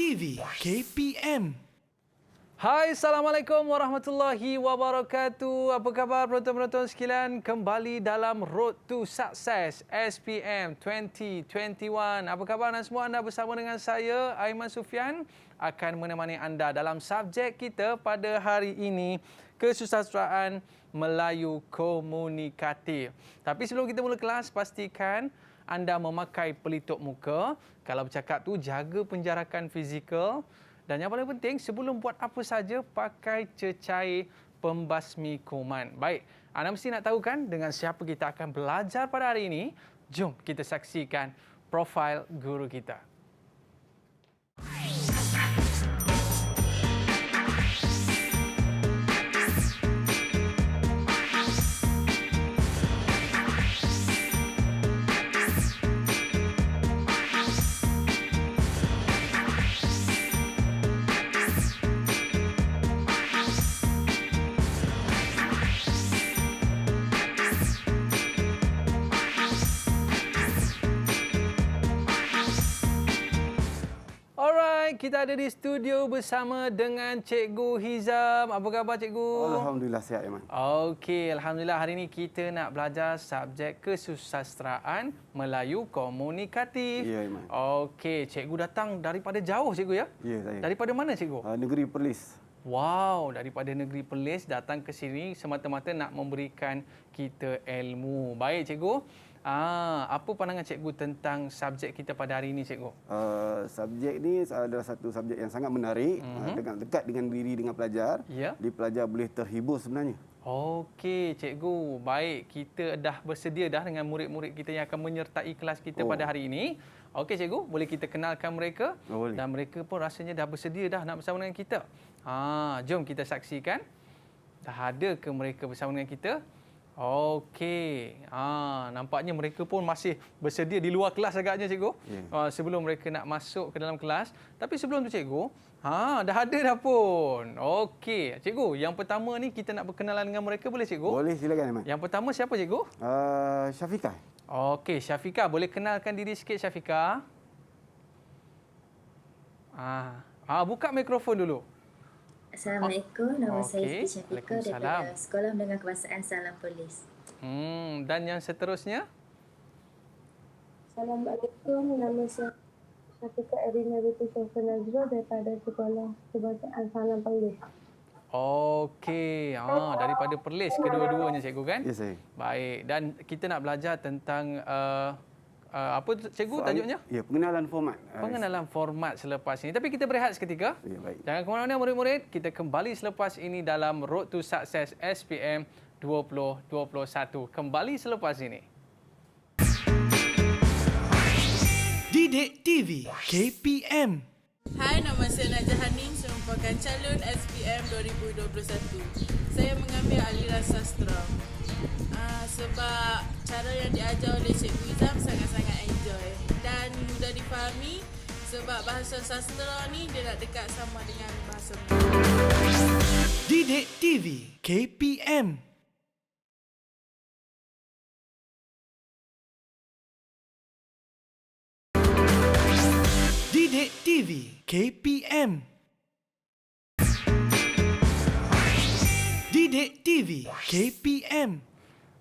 TV KPM. Hai, Assalamualaikum warahmatullahi wabarakatuh. Apa khabar penonton-penonton sekalian? Kembali dalam Road to Success SPM 2021. Apa khabar anda semua? Anda bersama dengan saya, Aiman Sufian, akan menemani anda dalam subjek kita pada hari ini, kesusastraan Melayu Komunikatif. Tapi sebelum kita mula kelas, pastikan anda memakai pelitup muka. Kalau bercakap tu, jaga penjarakan fizikal. Dan yang paling penting, sebelum buat apa saja, pakai cecair pembasmi kuman. Baik, anda mesti nak tahu kan dengan siapa kita akan belajar pada hari ini? Jom kita saksikan profil guru kita. Kita ada di studio bersama dengan Cikgu Hizam. Apa khabar Cikgu? Alhamdulillah sihat, Iman. Okey, Alhamdulillah hari ini kita nak belajar subjek kesusastraan Melayu Komunikatif. Ya, Iman. Okey, Cikgu datang daripada jauh Cikgu ya? Ya, saya. Daripada mana Cikgu? Negeri Perlis. Wow, daripada negeri Perlis datang ke sini semata-mata nak memberikan kita ilmu. Baik Cikgu. Apa pandangan Cikgu tentang subjek kita pada hari ini, Cikgu? Subjek ni adalah satu subjek yang sangat menarik, dekat dengan diri dengan pelajar. Ya. Di pelajar boleh terhibur sebenarnya. Okey, Cikgu. Baik, kita dah bersedia dah dengan murid-murid kita yang akan menyertai kelas kita pada hari ini. Okey, Cikgu, boleh kita kenalkan mereka? Boleh. Dan mereka pun rasanya dah bersedia dah nak bersama dengan kita. Jom kita saksikan. Dah ada ke mereka bersama dengan kita? Okey. Nampaknya mereka pun masih bersedia di luar kelas agaknya, Cikgu. Yeah. Sebelum mereka nak masuk ke dalam kelas. Tapi sebelum tu, Cikgu, dah ada dah pun. Okey. Cikgu, yang pertama ni kita nak berkenalan dengan mereka, boleh, Cikgu? Boleh, silakan, Iman. Yang pertama siapa, Cikgu? Syafiqah. Okey, Syafiqah. Boleh kenalkan diri sikit, Syafiqah? Buka mikrofon dulu. Assalamualaikum, nama saya Siti Syafiqah daripada Sekolah Menengah Kebangsaan Salam Perlis. Dan yang seterusnya? Assalamualaikum, nama saya Syafiqah Erina Binti Syafir Nazrul daripada Sekolah Kebangsaan Salam Perlis. Okey, daripada Perlis kedua-duanya Cikgu kan? Ya, saya. Baik, dan kita nak belajar tentang apa Cikgu tajuknya? Ya, pengenalan format. Pengenalan format selepas ini. Tapi kita berehat seketika. Ya, baik. Jangan ke mana-mana murid-murid. Kita kembali selepas ini dalam Road to Success SPM 2021. Kembali selepas ini. Didik TV KPM. Hai, nama saya Najah Hanin. Saya merupakan calon SPM 2021. Saya mengambil aliran sastra. Sebab cara yang diajar oleh Cikgu Hizam sangat-sangat enjoy dan mudah difahami sebab bahasa sastra ni dia nak dekat sama dengan bahasa Melayu. Didik TV KPM. Didik TV KPM. Didik TV KPM.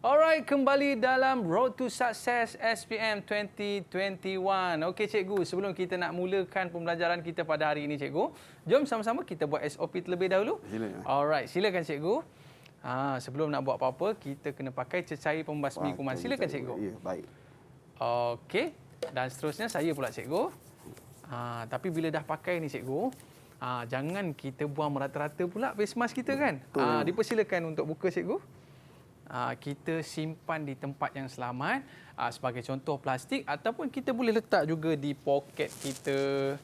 Alright, kembali dalam Road to Success SPM 2021. Okey Cikgu, sebelum kita nak mulakan pembelajaran kita pada hari ini Cikgu, jom sama-sama kita buat SOP terlebih dahulu. Silakan. Alright, silakan Cikgu. Sebelum nak buat apa-apa, kita kena pakai cecair pembasmi kuman. Silakan Cikgu. Ya, baik. Okey, dan seterusnya saya pula Cikgu. Tapi bila dah pakai ni Cikgu, jangan kita buang merata-rata pula face mask kita kan. Dipersilakan untuk buka Cikgu. Kita simpan di tempat yang selamat, sebagai contoh plastik ataupun kita boleh letak juga di poket kita.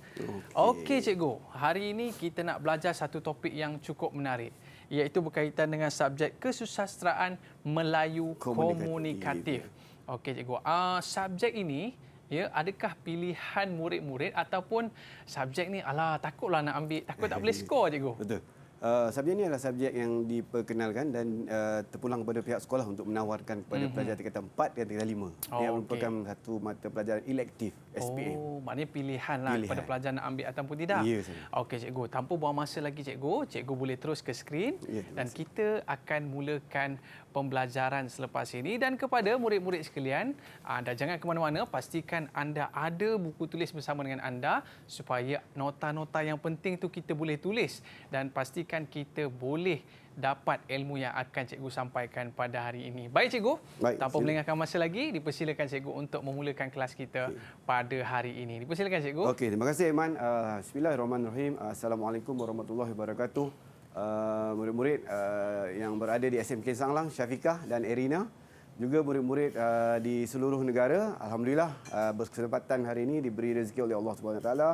Okey Cikgu, hari ini kita nak belajar satu topik yang cukup menarik, iaitu berkaitan dengan subjek kesusastraan Melayu Komunikatif. Okey Cikgu, subjek ini adakah pilihan murid-murid ataupun subjek ni takutlah nak ambil, takut tak boleh skor Cikgu? Betul. Subjek ini adalah subjek yang diperkenalkan dan terpulang kepada pihak sekolah untuk menawarkan kepada pelajar tingkatan 4 dan tingkatan 5. Dia merupakan satu mata pelajaran elektif SPM. Oh, maknanya pilihan lah kepada pelajar nak ambil ataupun tidak. Ya, saya. Okey cikgu, tanpa buang masa lagi cikgu boleh terus ke skrin dan kita akan mulakan pembelajaran selepas ini. Dan kepada murid-murid sekalian, anda jangan ke mana-mana, pastikan anda ada buku tulis bersama dengan anda supaya nota-nota yang penting tu kita boleh tulis dan pastikan kita boleh dapat ilmu yang akan cikgu sampaikan pada hari ini. Baik cikgu, tanpa melengahkan masa lagi, dipersilakan cikgu untuk memulakan kelas kita pada hari ini. Dipersilakan cikgu. Okey, terima kasih Iman. Bismillahirrahmanirrahim. Assalamualaikum warahmatullahi wabarakatuh. Murid-murid yang berada di SMK Sanglang, Syafiqah dan Erina, juga murid-murid di seluruh negara. Alhamdulillah berkesempatan hari ini diberi rezeki oleh Allah Subhanahu Wa Taala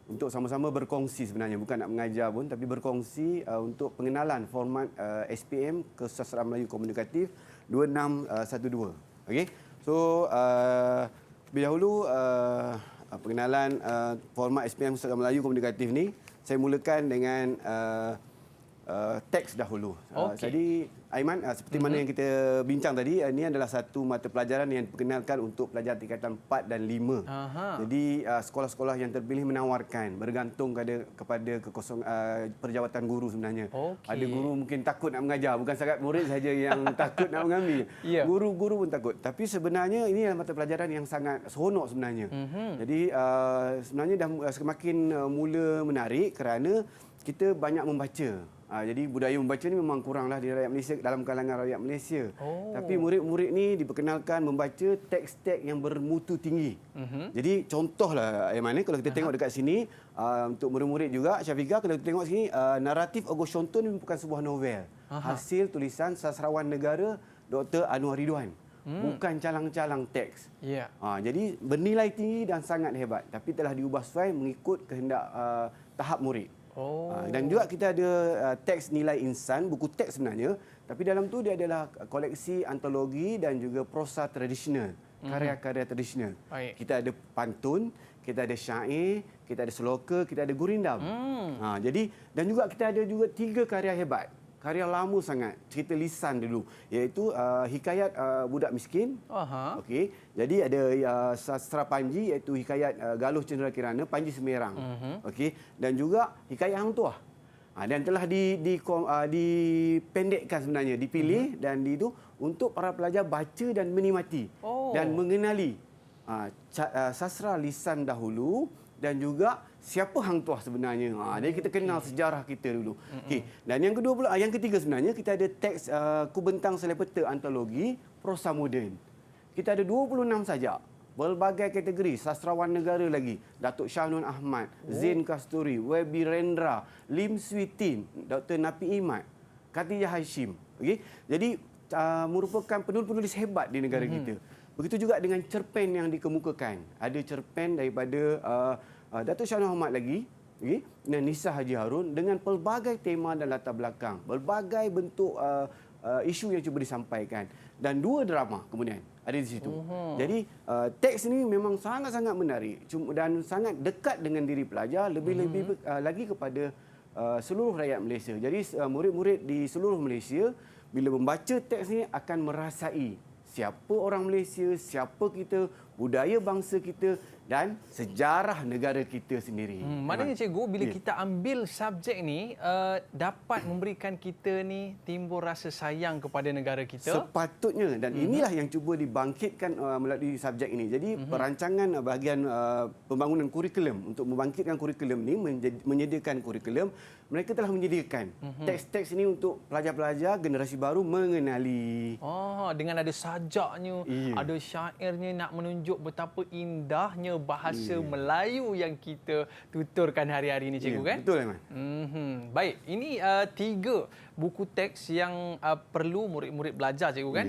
untuk sama-sama berkongsi, sebenarnya bukan nak mengajar pun, tapi berkongsi untuk pengenalan format SPM Kesusastraan Melayu Komunikatif 2612. Okey. So lebih dahulu pengenalan format SPM Kesusastraan Melayu Komunikatif ni saya mulakan dengan teks dahulu. Jadi Aiman, seperti mana yang kita bincang tadi, ini adalah satu mata pelajaran yang diperkenalkan untuk pelajar tingkatan 4 dan 5. Jadi sekolah-sekolah yang terpilih menawarkan, bergantung kepada perjawatan guru sebenarnya. Ada guru mungkin takut nak mengajar, bukan sangat murid saja yang takut nak mengambil. Guru-guru pun takut. Tapi sebenarnya ini adalah mata pelajaran yang sangat seronok sebenarnya. Jadi sebenarnya dah semakin mula menarik kerana kita banyak membaca. Jadi budaya membaca ni memang kuranglah di rakyat Malaysia, dalam kalangan rakyat Malaysia. Tapi murid-murid ni diperkenalkan membaca teks-teks yang bermutu tinggi. Jadi contohlah Aiman, kalau kita tengok dekat sini, untuk murid-murid juga, Syafiqah, kalau kita tengok sini, naratif Ogos Contoh ni merupakan sebuah novel. Hasil tulisan sastrawan negara Dr. Anwar Ridwan. Bukan calang-calang teks. Jadi bernilai tinggi dan sangat hebat. Tapi telah diubah sesuai mengikut kehendak tahap murid. Dan juga kita ada teks nilai insan, buku teks sebenarnya, tapi dalam tu dia adalah koleksi antologi dan juga prosa tradisional, karya-karya tradisional. Kita ada pantun, kita ada syair, kita ada seloka, kita ada gurindam. Jadi dan juga kita ada juga 3 karya hebat. Karya lama sangat, cerita lisan dulu, iaitu hikayat budak miskin. Okey. Jadi ada sastra Panji, iaitu hikayat Galuh Cendera Kirana, Panji Semerang. Okey. Dan juga hikayat Hang Tuah. Dan telah dipendekkan sebenarnya, dipilih dan itu untuk para pelajar baca dan menikmati dan mengenali sastra lisan dahulu dan juga siapa Hang Tuah sebenarnya. Jadi kita kenal sejarah kita dulu. Okey. Dan yang kedua pula, yang ketiga sebenarnya kita ada teks Kubentang Selepeta antologi prosa moden. Kita ada 26 saja. Berbagai kategori, sastrawan negara lagi. Datuk Shah Nun Ahmad, Zain Kasturi, Webi Rendra, Lim Swee Tin, Dr. Napi Imat, Khatijah Hashim. Okey. Jadi merupakan penulis-penulis hebat di negara kita. Begitu juga dengan cerpen yang dikemukakan. Ada cerpen daripada Datuk Shah Nun Ahmad lagi, dan Nisa Haji Harun dengan pelbagai tema dan latar belakang, berbagai bentuk isu yang cuba disampaikan, dan 2 drama kemudian ada di situ. Jadi teks ini memang sangat-sangat menarik dan sangat dekat dengan diri pelajar, lebih-lebih lagi kepada seluruh rakyat Malaysia. Jadi murid-murid di seluruh Malaysia bila membaca teks ini akan merasai siapa orang Malaysia, siapa kita, budaya bangsa kita dan sejarah negara kita sendiri. Maknanya cikgu, bila kita ambil subjek ni, dapat memberikan kita ni timbul rasa sayang kepada negara kita. Sepatutnya, dan inilah yang cuba dibangkitkan melalui subjek ini. Jadi perancangan bahagian pembangunan kurikulum untuk membangkitkan kurikulum ni, menyediakan kurikulum, mereka telah menyediakan teks-teks ini untuk pelajar-pelajar generasi baru mengenali. Dengan ada sajaknya, ada syairnya, nak menunjuk betapa indahnya bahasa Melayu yang kita tuturkan hari-hari ini, cikgu, kan? Betul, Aiman. Baik, ini 3 buku teks yang perlu murid-murid belajar, cikgu kan?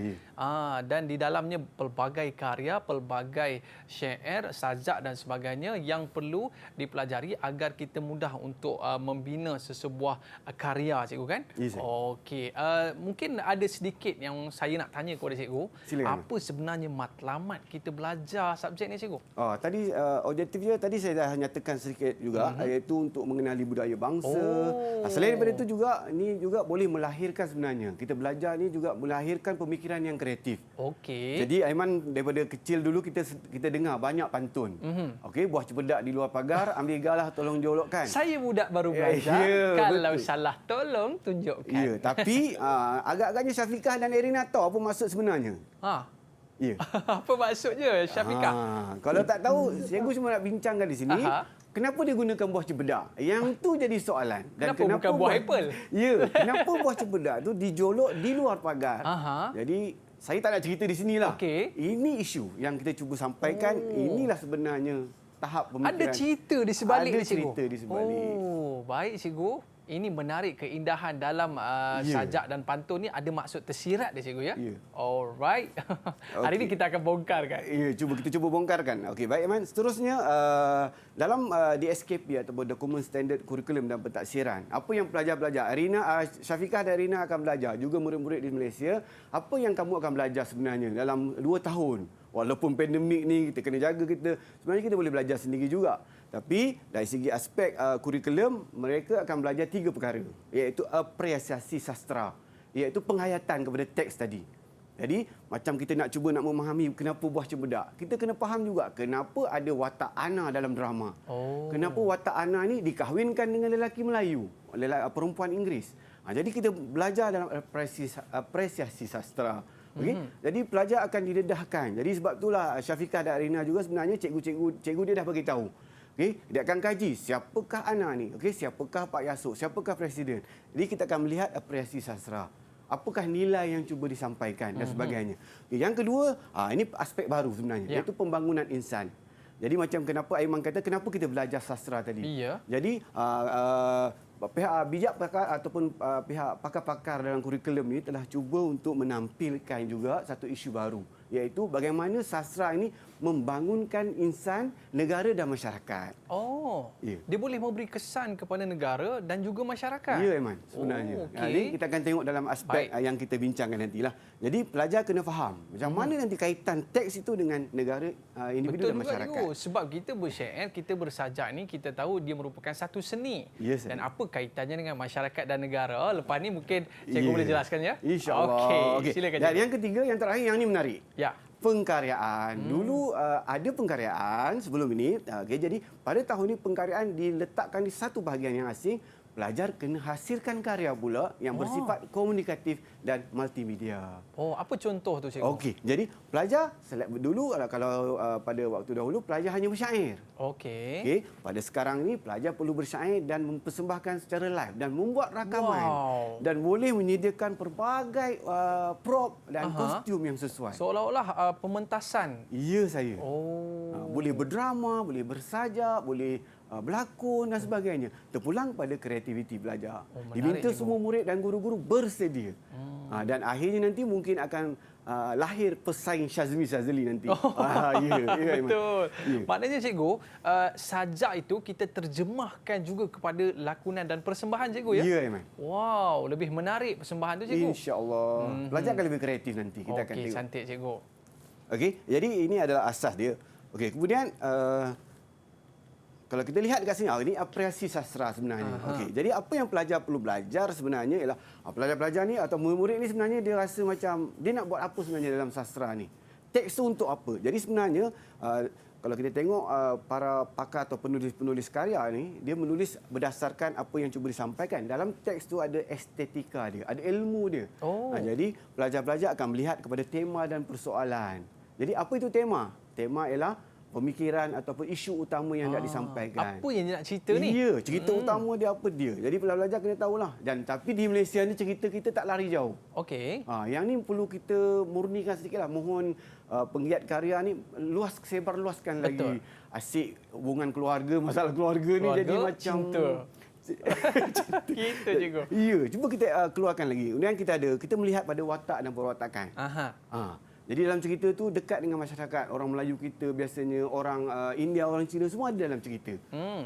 Dan di dalamnya pelbagai karya, pelbagai syair, sajak dan sebagainya yang perlu dipelajari agar kita mudah untuk membina sesebuah karya, cikgu kan? Ya, saya. Okey. Mungkin ada sedikit yang saya nak tanya kepada cikgu. Silakan. Apa sebenarnya matlamat kita belajar subjek ni, cikgu? Tadi objektifnya tadi saya dah nyatakan sedikit juga, iaitu untuk mengenali budaya bangsa. Selain daripada itu juga, ini juga boleh melahirkan sebenarnya. Kita belajar ni juga melahirkan pemikiran yang kreatif. Okey. Jadi Aiman daripada kecil dulu kita dengar banyak pantun. Okey, buah cempedak di luar pagar, ambil galah tolong jolokkan. Saya budak baru belajar. Kalau betul. salah tolong tunjukkan. Ya, tapi agak-agaknya Syafiqah dan Erina tahu apa maksud sebenarnya. Ya. Apa maksudnya, Syafiqah? Kalau tak tahu, cikgu cuma nak bincangkan di sini. Kenapa dia gunakan buah cempedak? Yang tu jadi soalan. Dan Kenapa bukan buah apple? Ya, kenapa buah cempedak tu dijolok di luar pagar? Jadi saya tak nak cerita di sinilah. Okey. Ini isu yang kita cuba sampaikan. Inilah sebenarnya tahap pemikiran. Ada cerita di sebalik Ada ni, cikgu? cerita di sebalik. Oh, baik, cikgu. Ini menarik keindahan dalam sajak dan pantun ni ada maksud tersirat dia, cikgu ya? Ya. Alright. Hari ini kita akan bongkarkan. Ya, kita cuba bongkarkan. Okey, baik Iman. Seterusnya dalam di SKP ataupun dokumen standard kurikulum dan pentaksiran, apa yang pelajar-pelajar Syafiqah dan Rina akan belajar, juga murid-murid di Malaysia, apa yang kamu akan belajar sebenarnya dalam 2 tahun. Walaupun pandemik ni kita kena jaga sebenarnya kita boleh belajar sendiri juga. Tapi dari segi aspek kurikulum, mereka akan belajar 3 perkara, iaitu apresiasi sastra, iaitu penghayatan kepada teks tadi. Jadi macam kita nak cuba nak memahami kenapa buah cempedak, kita kena faham juga kenapa ada watak Ana dalam drama. Kenapa watak Ana ni dikahwinkan dengan lelaki Melayu, perempuan Inggeris. Jadi kita belajar dalam apresiasi sastra. Okay? Jadi pelajar akan didedahkan. Jadi sebab itulah Syafiqah dan Arina juga sebenarnya cikgu dia dah bagi tahu. Okey, dia akan kaji siapakah Ana ni, okey, siapakah Pak Yasuk, siapakah presiden. Jadi kita akan melihat apresiasi sastra. Apakah nilai yang cuba disampaikan dan sebagainya. Okay, yang kedua, ini aspek baru sebenarnya, iaitu pembangunan insan. Jadi macam kenapa Aiman kata kenapa kita belajar sastra tadi. Jadi pihak bijak pakar ataupun pihak pakar-pakar dalam kurikulum ini telah cuba untuk menampilkan juga satu isu baru, iaitu bagaimana sastra ini membangunkan insan, negara dan masyarakat. Dia boleh memberi kesan kepada negara dan juga masyarakat. Ya, Aiman, sebenarnya. Jadi kita akan tengok dalam aspek yang kita bincangkan nantilah. Jadi pelajar kena faham macam mana nanti kaitan teks itu dengan negara, individu dan masyarakat. Betul juga, sebab kita bersyair, kita bersajak ni kita tahu dia merupakan satu seni. Dan apa kaitannya dengan masyarakat dan negara? Lepas ni mungkin cikgu boleh jelaskan ya? InsyaAllah. Okey, silakan. Dan yang ketiga, yang terakhir, yang ni menarik. Ya. Pengkaryaan. Dulu ada pengkaryaan sebelum ini. Jadi pada tahun ini pengkaryaan diletakkan di satu bahagian yang asing. Pelajar kena hasilkan karya pula yang bersifat komunikatif dan multimedia. Apa contoh tu, cikgu? Okey, jadi pelajar dulu kalau pada waktu dahulu pelajar hanya bersyair. Okey, pada sekarang ni pelajar perlu bersyair dan mempersembahkan secara live dan membuat rakaman dan boleh menyediakan pelbagai prop dan kostum yang sesuai. Seolah-olah pementasan. Ya, saya. Boleh berdrama, boleh bersajak, boleh berlakon dan sebagainya. Terpulang pada kreativiti belajar. Diminta semua murid dan guru-guru bersedia. Dan akhirnya nanti mungkin akan lahir pesaing Syazmi Syazli nanti. Betul. Maknanya cikgu, sajak itu kita terjemahkan juga kepada lakonan dan persembahan, cikgu ya? Ya, Aiman. Wow, lebih menarik persembahan tu, cikgu. InsyaAllah. Pelajar akan lebih kreatif nanti. Kita akan tengok. Cantik, cikgu. Okey, jadi ini adalah asas dia. Okey, kemudian kalau kita lihat dekat sini, ini apresiasi sastra sebenarnya. Okey, jadi apa yang pelajar perlu belajar sebenarnya ialah pelajar-pelajar ni atau murid-murid ni sebenarnya dia rasa macam dia nak buat apa sebenarnya dalam sastra ni. Teks tu untuk apa? Jadi sebenarnya kalau kita tengok para pakar atau penulis-penulis karya ni, dia menulis berdasarkan apa yang cuba disampaikan. Dalam teks tu ada estetika dia, ada ilmu dia. Jadi pelajar-pelajar akan melihat kepada tema dan persoalan. Jadi apa itu tema? Tema ialah pemikiran ataupun isu utama yang nak disampaikan. Apa yang dia nak cerita ni? Ya, cerita utama dia apa dia. Jadi pelajar kena tahulah. Dan tapi di Malaysia ni cerita kita tak lari jauh. Okey. Yang ni perlu kita murnikan sedikitlah. Mohon penggiat karya ni sebar luaskan lagi. Asyik hubungan keluarga, masalah keluarga ni jadi macam Kita cikgu. Ya, cuba kita keluarkan lagi. Kemudian kita melihat pada watak dan perwatakan. Aha. Jadi dalam cerita tu dekat dengan masyarakat. Orang Melayu kita biasanya, orang India, orang Cina semua ada dalam cerita.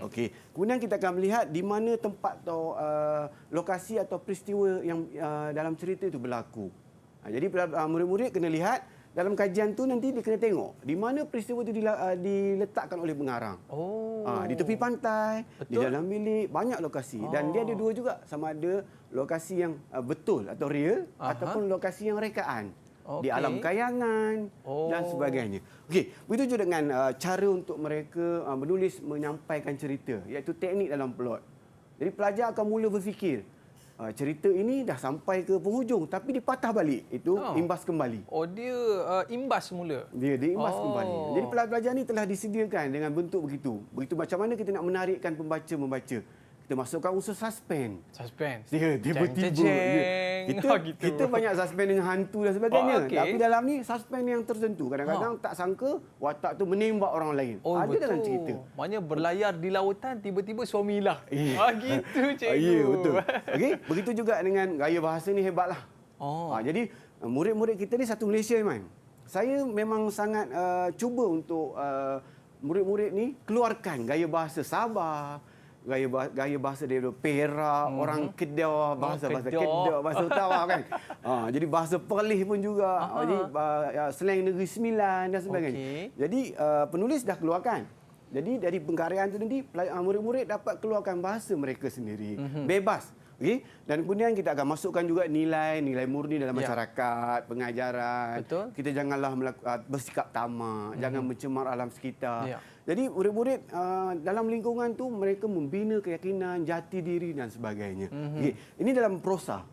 Okey. Kemudian kita akan melihat di mana tempat atau lokasi atau peristiwa yang dalam cerita itu berlaku. Jadi murid-murid kena lihat dalam kajian tu nanti dia kena tengok di mana peristiwa itu diletakkan oleh pengarang. Di tepi pantai, di dalam bilik, banyak lokasi. Dan dia ada dua juga, sama ada lokasi yang betul atau real ataupun lokasi yang rekaan. Di alam kayangan dan sebagainya. Okey, begitu juga dengan cara untuk mereka menulis menyampaikan cerita, iaitu teknik dalam plot. Jadi pelajar akan mula berfikir, cerita ini dah sampai ke penghujung tapi dipatah balik. Itu imbas kembali. Dia imbas semula. Dia imbas kembali. Jadi pelajar ni telah disediakan dengan bentuk begitu. Begitu macam mana kita nak menarikkan pembaca membaca. Kita masukkan unsur suspense. Suspense. Dia tiba-tiba. Kita banyak suspense dengan hantu dan sebagainya. Tapi dalam ni suspense yang tertentu. Kadang-kadang tak sangka watak tu menembak orang lain. Ada betul. dalam cerita. Maknanya berlayar di lautan tiba-tiba suami hilang. Gitu cikgu. Ya, betul. Okey, begitu juga dengan gaya bahasa ni hebatlah. Jadi murid-murid kita ni satu Malaysia, Iman. Saya memang sangat cuba untuk murid-murid ni keluarkan gaya bahasa Sabah, gaya bahasa daripada Perak, orang Kedah, bahasa Kedah, bahasa Tawau kan. Jadi bahasa Perlis pun juga. Jadi slang Negeri Sembilan dan sebagainya. Jadi penulis dah keluarkan. Jadi dari pengkaryaan itu nanti murid-murid dapat keluarkan bahasa mereka sendiri. Bebas. Okay? Dan kemudian kita akan masukkan juga nilai murni dalam masyarakat, pengajaran. Betul. Kita janganlah bersikap tamak, jangan mencemar alam sekitar. Jadi murid-murid dalam lingkungan tu mereka membina keyakinan, jati diri dan sebagainya. Okay. Ini dalam prosa.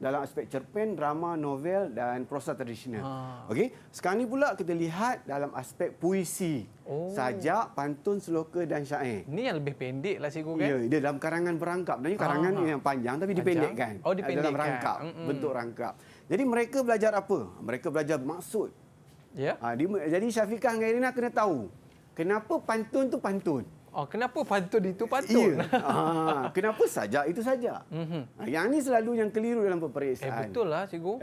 Dalam aspek cerpen, drama, novel dan prosa tradisional. Okey. Sekarang ni pula kita lihat dalam aspek puisi. Sajak, pantun, sloka dan syair. Ini yang lebih pendek lah cikgu kan? Ya, dia dalam karangan berangkap. Sebenarnya karangan yang panjang tapi dipendekkan. Dipendekkan. Dalam rangkap, bentuk rangkap. Jadi mereka belajar apa? Mereka belajar maksud. Ya. Jadi Syafiqah dengan Irina kena tahu kenapa pantun tu pantun. Kenapa pantun itu pantun? Ya. Kenapa sajak itu sajak? Yang ni selalu yang keliru dalam peperiksaan. Betul lah cikgu.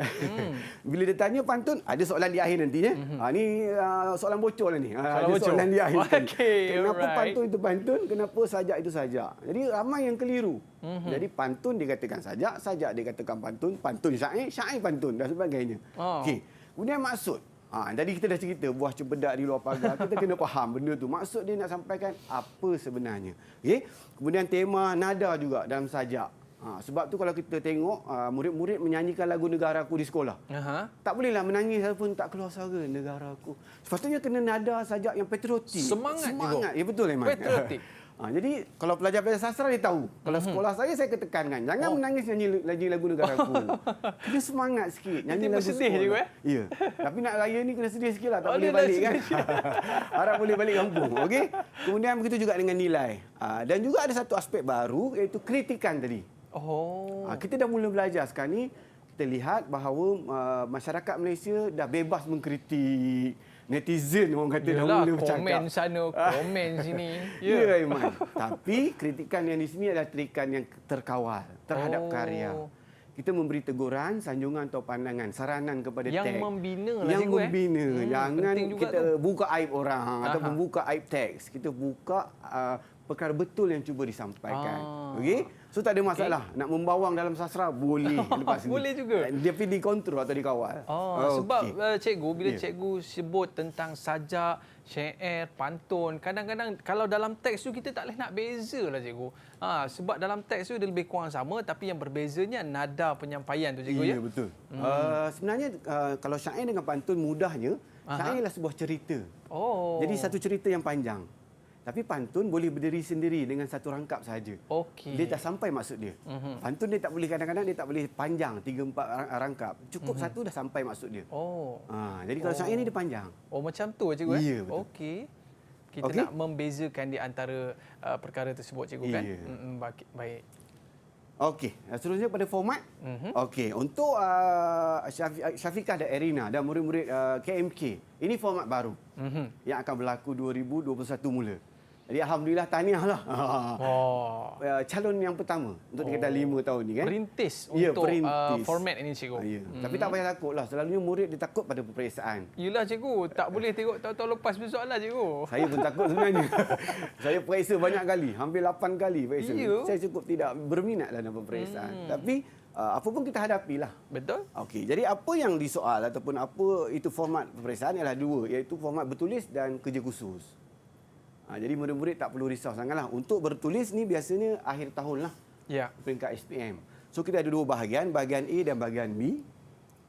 Bila dia tanya pantun, ada soalan di akhir nanti. Ni soalan bocor lah ni. Ada bocor. soalan di akhir. Kenapa alright. pantun itu pantun? Kenapa sajak itu sajak? Jadi ramai yang keliru. Jadi pantun dikatakan sajak, sajak dikatakan pantun, pantun syair, syair pantun dan sebagainya. Okey. Kemudian maksud. Tadi kita dah cerita buah cempedak di luar pagar. Kita kena faham benda tu. Maksud dia nak sampaikan apa sebenarnya. Okay? Kemudian tema nada juga dalam sajak. Sebab tu kalau kita tengok murid-murid menyanyikan lagu Negaraku di sekolah. Tak bolehlah menangis pun tak keluar suara Negaraku. Sepatutnya kena nada sajak yang patriotik. Semangat. Ya betul Iman. Patriotik. Jadi kalau pelajar-pelajar sastra dia tahu. Kalau sekolah saya ketekankan jangan menangis nyanyi lagu Negaraku. Kena semangat sikit nyanyi lagu sedih sekolah. juga Ya. Tapi nak raya ni kena sedih sikitlah tak boleh balik kan. Harap boleh balik kampung. Okey. Kemudian begitu juga dengan nilai. Dan juga ada satu aspek baru iaitu kritikan tadi. Kita dah mula belajar sekarang ni. Kita lihat bahawa masyarakat Malaysia dah bebas mengkritik. Netizen orang kata dah mula bercakap. Komen sana, komen sini. Ya, Iman. Tapi kritikan yang di sini adalah kritikan yang terkawal terhadap karya. Kita memberi teguran, sanjungan atau pandangan, saranan kepada yang teks. Membina lah yang cikgu. Membina. Jangan kita buka aib orang atau buka aib teks. Kita buka perkara betul yang cuba disampaikan. Okey? So tak ada masalah. Nak membawang dalam sastra boleh lepas ni. Boleh juga. Dia pergi dikontrol atau dikawal. Sebab cikgu bila cikgu sebut tentang sajak, syair, pantun, kadang-kadang kalau dalam teks tu kita tak boleh nak bezalah cikgu. Sebab dalam teks tu dia lebih kurang sama tapi yang berbezanya nada penyampaian tu cikgu ya. Ya betul. Sebenarnya kalau syair dengan pantun mudahnya, syair adalah sebuah cerita. Jadi satu cerita yang panjang. Tapi pantun boleh berdiri sendiri dengan satu rangkap sahaja. Dia dah sampai maksud dia. Pantun dia tak boleh kadang-kadang dia tak boleh panjang 3-4 rangkap. Cukup satu dah sampai maksud dia. Jadi kalau syair ni dia panjang. Macam tu cikgu Ya, betul. Okey. Kita nak membezakan di antara perkara tersebut cikgu kan. Baik. Okey, seterusnya pada format. Okey, untuk Syafiqah dan Erina dan murid-murid KMK, ini format baru yang akan berlaku 2021 mula. Jadi alhamdulillah tahniahlah. Oh. Calon yang pertama untuk tingkatan 5 tahun ni kan. Perintis Ya, untuk perintis. format ini cikgu. Ya. Tapi tak payah takutlah. Selalunya murid dia takut pada peperiksaan. Yelah cikgu, tak boleh tengok tahun-tahun lepas soalan cikgu. Saya pun takut sebenarnya. Saya periksa banyak kali, hampir 8 kali periksa. Ya. Saya cukup tidak berminat dalam peperiksaan. Tapi apa pun kita hadapilah. Betul? Okey, jadi apa yang disoal ataupun apa itu format peperiksaan ialah dua, iaitu format bertulis dan kerja khusus. Jadi murid-murid tak perlu risau sangatlah. Untuk bertulis ni biasanya akhir tahun lah. Ya. Peringkat SPM. So kita ada dua bahagian, bahagian A dan bahagian B.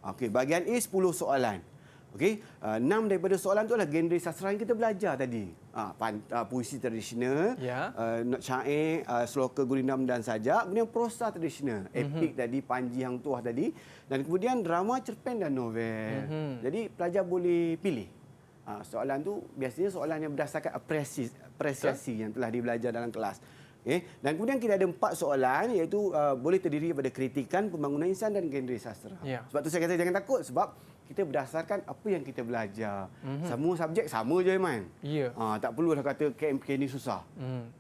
Okey, bahagian A 10 soalan. Okey, 6 daripada soalan tu adalah genre sastra yang kita belajar tadi. Puisi tradisional, Ya. syair, sloka gurindam dan sajak, kemudian prosa tradisional, epik tadi, Panji Hang Tuah tadi, dan kemudian drama, cerpen dan novel. Jadi pelajar boleh pilih. Soalan tu biasanya soalan yang berdasarkan apresiasi yang telah dibelajar dalam kelas. Okay. Dan kemudian kita ada 4 soalan iaitu boleh terdiri daripada kritikan, pembangunan insan dan genre sastra. Ya. Sebab tu saya kata jangan takut sebab kita berdasarkan apa yang kita belajar. Semua subjek sama je Iman. Ya. Tak perlulah kata KMK ni susah.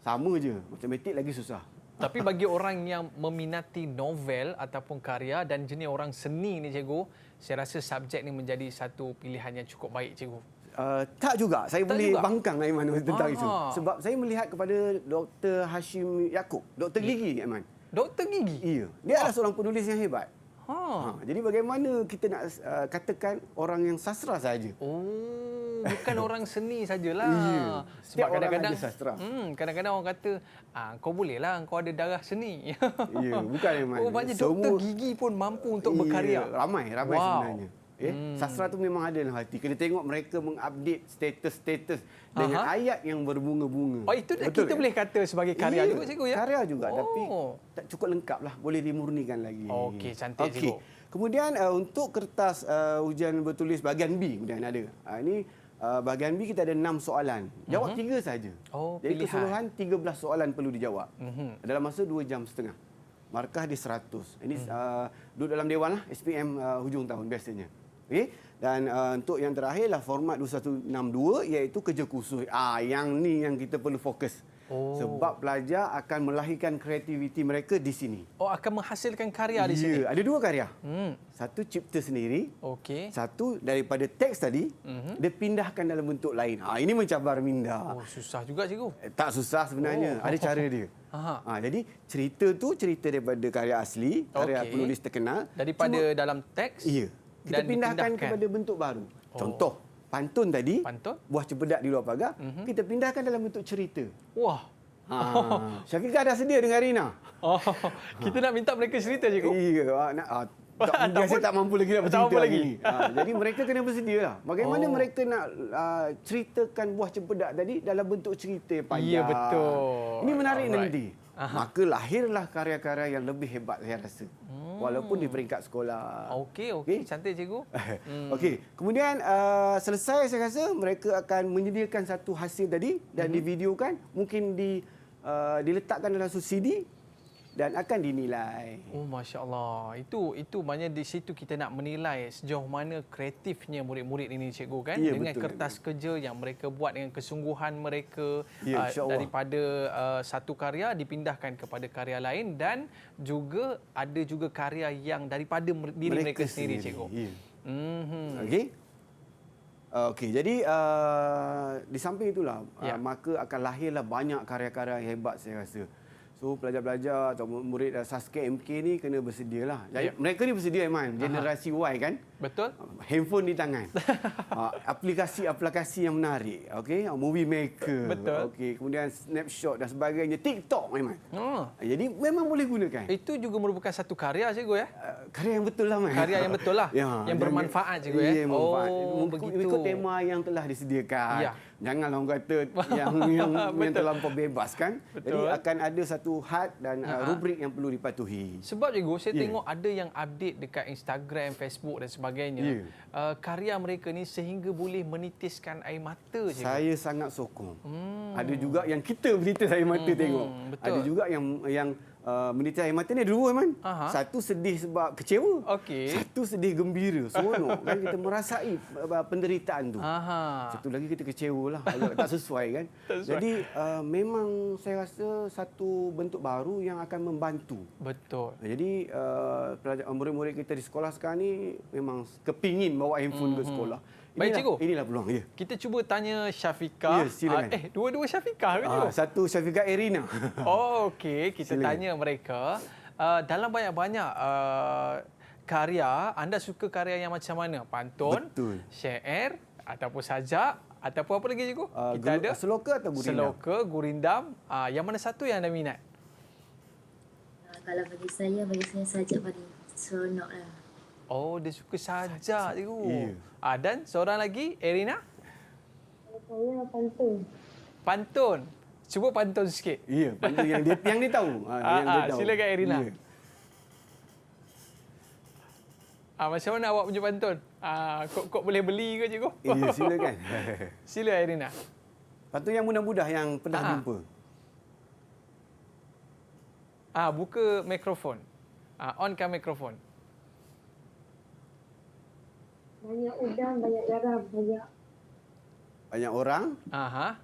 Sama je. Matematik lagi susah. Tapi bagi orang yang meminati novel ataupun karya dan jenis orang seni ni cikgu, saya rasa subjek ni menjadi satu pilihan yang cukup baik cikgu. Tak juga. Saya Tak boleh juga? bangkang Aiman tentang itu. Ah. Sebab saya melihat kepada Dr. Hashim Yaakob, Dr. Gigi Aiman. Doktor gigi? Iya. Dia adalah seorang penulis yang hebat. Jadi bagaimana kita nak katakan orang yang sastra saja? Oh, bukan orang seni sajalah. Ya. Setiap Sebab orang kadang-kadang ada sastra. Kadang-kadang orang kata, kau bolehlah kau ada darah seni. Ya, bukan Aiman. Oh, maknanya doktor gigi pun mampu untuk berkarya. Ramai Wow. sebenarnya. Sastra tu memang ada dalam hati. Kena tengok mereka mengupdate status-status dengan ayat yang berbunga-bunga. Oh, itu Betul kita kan? boleh kata sebagai karya juga cikgu ya? Karya juga tapi Oh. tak cukup lengkap lah. Boleh dimurnikan lagi. Okey, cantik cikgu. Kemudian untuk kertas ujian bertulis bahagian B kemudian ada. Ini bahagian B kita ada 6 soalan. Jawab 3 saja. Oh, Jadi pilihan. keseluruhan 13 soalan perlu dijawab. Dalam masa 2 jam setengah. Markah dia 100. Ini duduk dalam dewan lah SPM hujung tahun biasanya. Okey. Dan untuk yang terakhirlah format 2162 iaitu kerja khusus. Yang ni yang kita perlu fokus. Oh. Sebab pelajar akan melahirkan kreativiti mereka di sini. Oh, akan menghasilkan karya di sini. Ya, ada 2 karya. Satu cipta sendiri. Okey. Satu daripada teks tadi, dia pindahkan dalam bentuk lain. Ini mencabar minda. Oh, susah juga cikgu. Tak susah sebenarnya. Ada cara dia. Jadi cerita tu cerita daripada karya asli, karya Okey. penulis terkenal. Daripada dalam teks. Ya. Kita Dan pindahkan dipindahkan. kepada bentuk baru. Contoh, pantun tadi, Pantun? buah cempedak di luar pagar, kita pindahkan dalam bentuk cerita. Wah. Syafiqah dah sedia dengan Rina. Oh, kita nak minta mereka cerita cikgu. Iya, biasa tak mampu lagi nak Tak bercerita mampu lagi. lagi. Jadi mereka kena bersedia lah. Bagaimana mereka nak ceritakan buah cempedak tadi dalam bentuk cerita yang panjang. Ya, betul. Ini menarik Alright. nanti. Maka lahirlah karya-karya yang lebih hebat saya rasa. Walaupun di peringkat sekolah. Okey, cantik cikgu. Okey, kemudian selesai saya rasa mereka akan menyediakan satu hasil tadi dan divideokan, mungkin diletakkan dalam satu CD dan akan dinilai. Oh, Masya Allah. Itu maknanya di situ kita nak menilai sejauh mana kreatifnya murid-murid ini cikgu kan. Ya, dengan betul. kertas kerja yang mereka buat dengan kesungguhan mereka Ya, insya-Allah. daripada satu karya dipindahkan kepada karya lain dan juga ada juga karya yang daripada diri mereka sendiri cikgu. Ya. Mhm. Okey. Okey, jadi di samping itulah Ya. maka akan lahirlah banyak karya-karya yang hebat saya rasa. So pelajar-pelajar atau murid Saskia MK ni kena bersedialah. Jadi mereka ni bersedia Iman, generasi Y kan. Betul? Handphone di tangan. Aplikasi yang menarik. Okey, movie maker. Betul. Okey, kemudian snapshot dan sebagainya. TikTok Iman. Hmm. Jadi memang boleh gunakan. Itu juga merupakan satu karya cikgu ya. Karya yang betul lah, Man. Karya yang betul lah. Yang jangan- bermanfaat cikgu ya. Ya, manfaat. Oh, Ikut begitu. tema yang telah disediakan. Ya. Janganlah orang kata yang terlampau bebas kan. Betul. Jadi akan ada satu had dan rubrik yang perlu dipatuhi. Sebab cikgu, saya Ya. tengok ada yang update dekat Instagram, Facebook dan sebagainya. Ya. Karya mereka ni sehingga boleh menitiskan air mata cikgu. Saya sangat sokong. Ada juga yang kita berita saya mata tengok. betul. Ada juga yang menitis air mata ni ada dua, Man. Aha. Satu sedih sebab kecewa. Okey. Satu sedih gembira, seronok. Kan kita merasai penderitaan tu. Aha. Satu lagi kita kecewa lah. Agak tak sesuai kan. Jadi memang saya rasa satu bentuk baru yang akan membantu. Betul. Jadi murid-murid kita di sekolah sekarang ni memang kepingin bawa handphone ke sekolah. Baik, cikgu. Inilah peluang. Ya. Kita cuba tanya Syafiqah. Ya, silakan. Dua-dua Syafiqah ke cikgu? Satu Syafiqah Erina. Oh, okey. Kita Silakan. tanya mereka. Dalam banyak-banyak karya, anda suka karya yang macam mana? Pantun, Betul. syair, ataupun sajak, ataupun apa lagi cikgu? Kita ada Seloka atau gurindam? seloka, gurindam. Yang mana satu yang anda minat? Kalau bagi saya sajak paling seronok lah. Oh, dia suka sajak cikgu. Ya. Dan seorang lagi, Erina? Saya pantun. Pantun. Cuba pantun sikit. Ya, pantun yang dia tahu. Yang dia tahu. Silakan Erina. Ya. Macam mana awak punya pantun? Kok boleh beli ke cikgu? Ya, silakan. Sila Erina. Pantun yang mudah-mudah yang pernah jumpa. Buka mikrofon. Onkan mikrofon. Banyak udang, banyak garam, Banyak orang. Aha.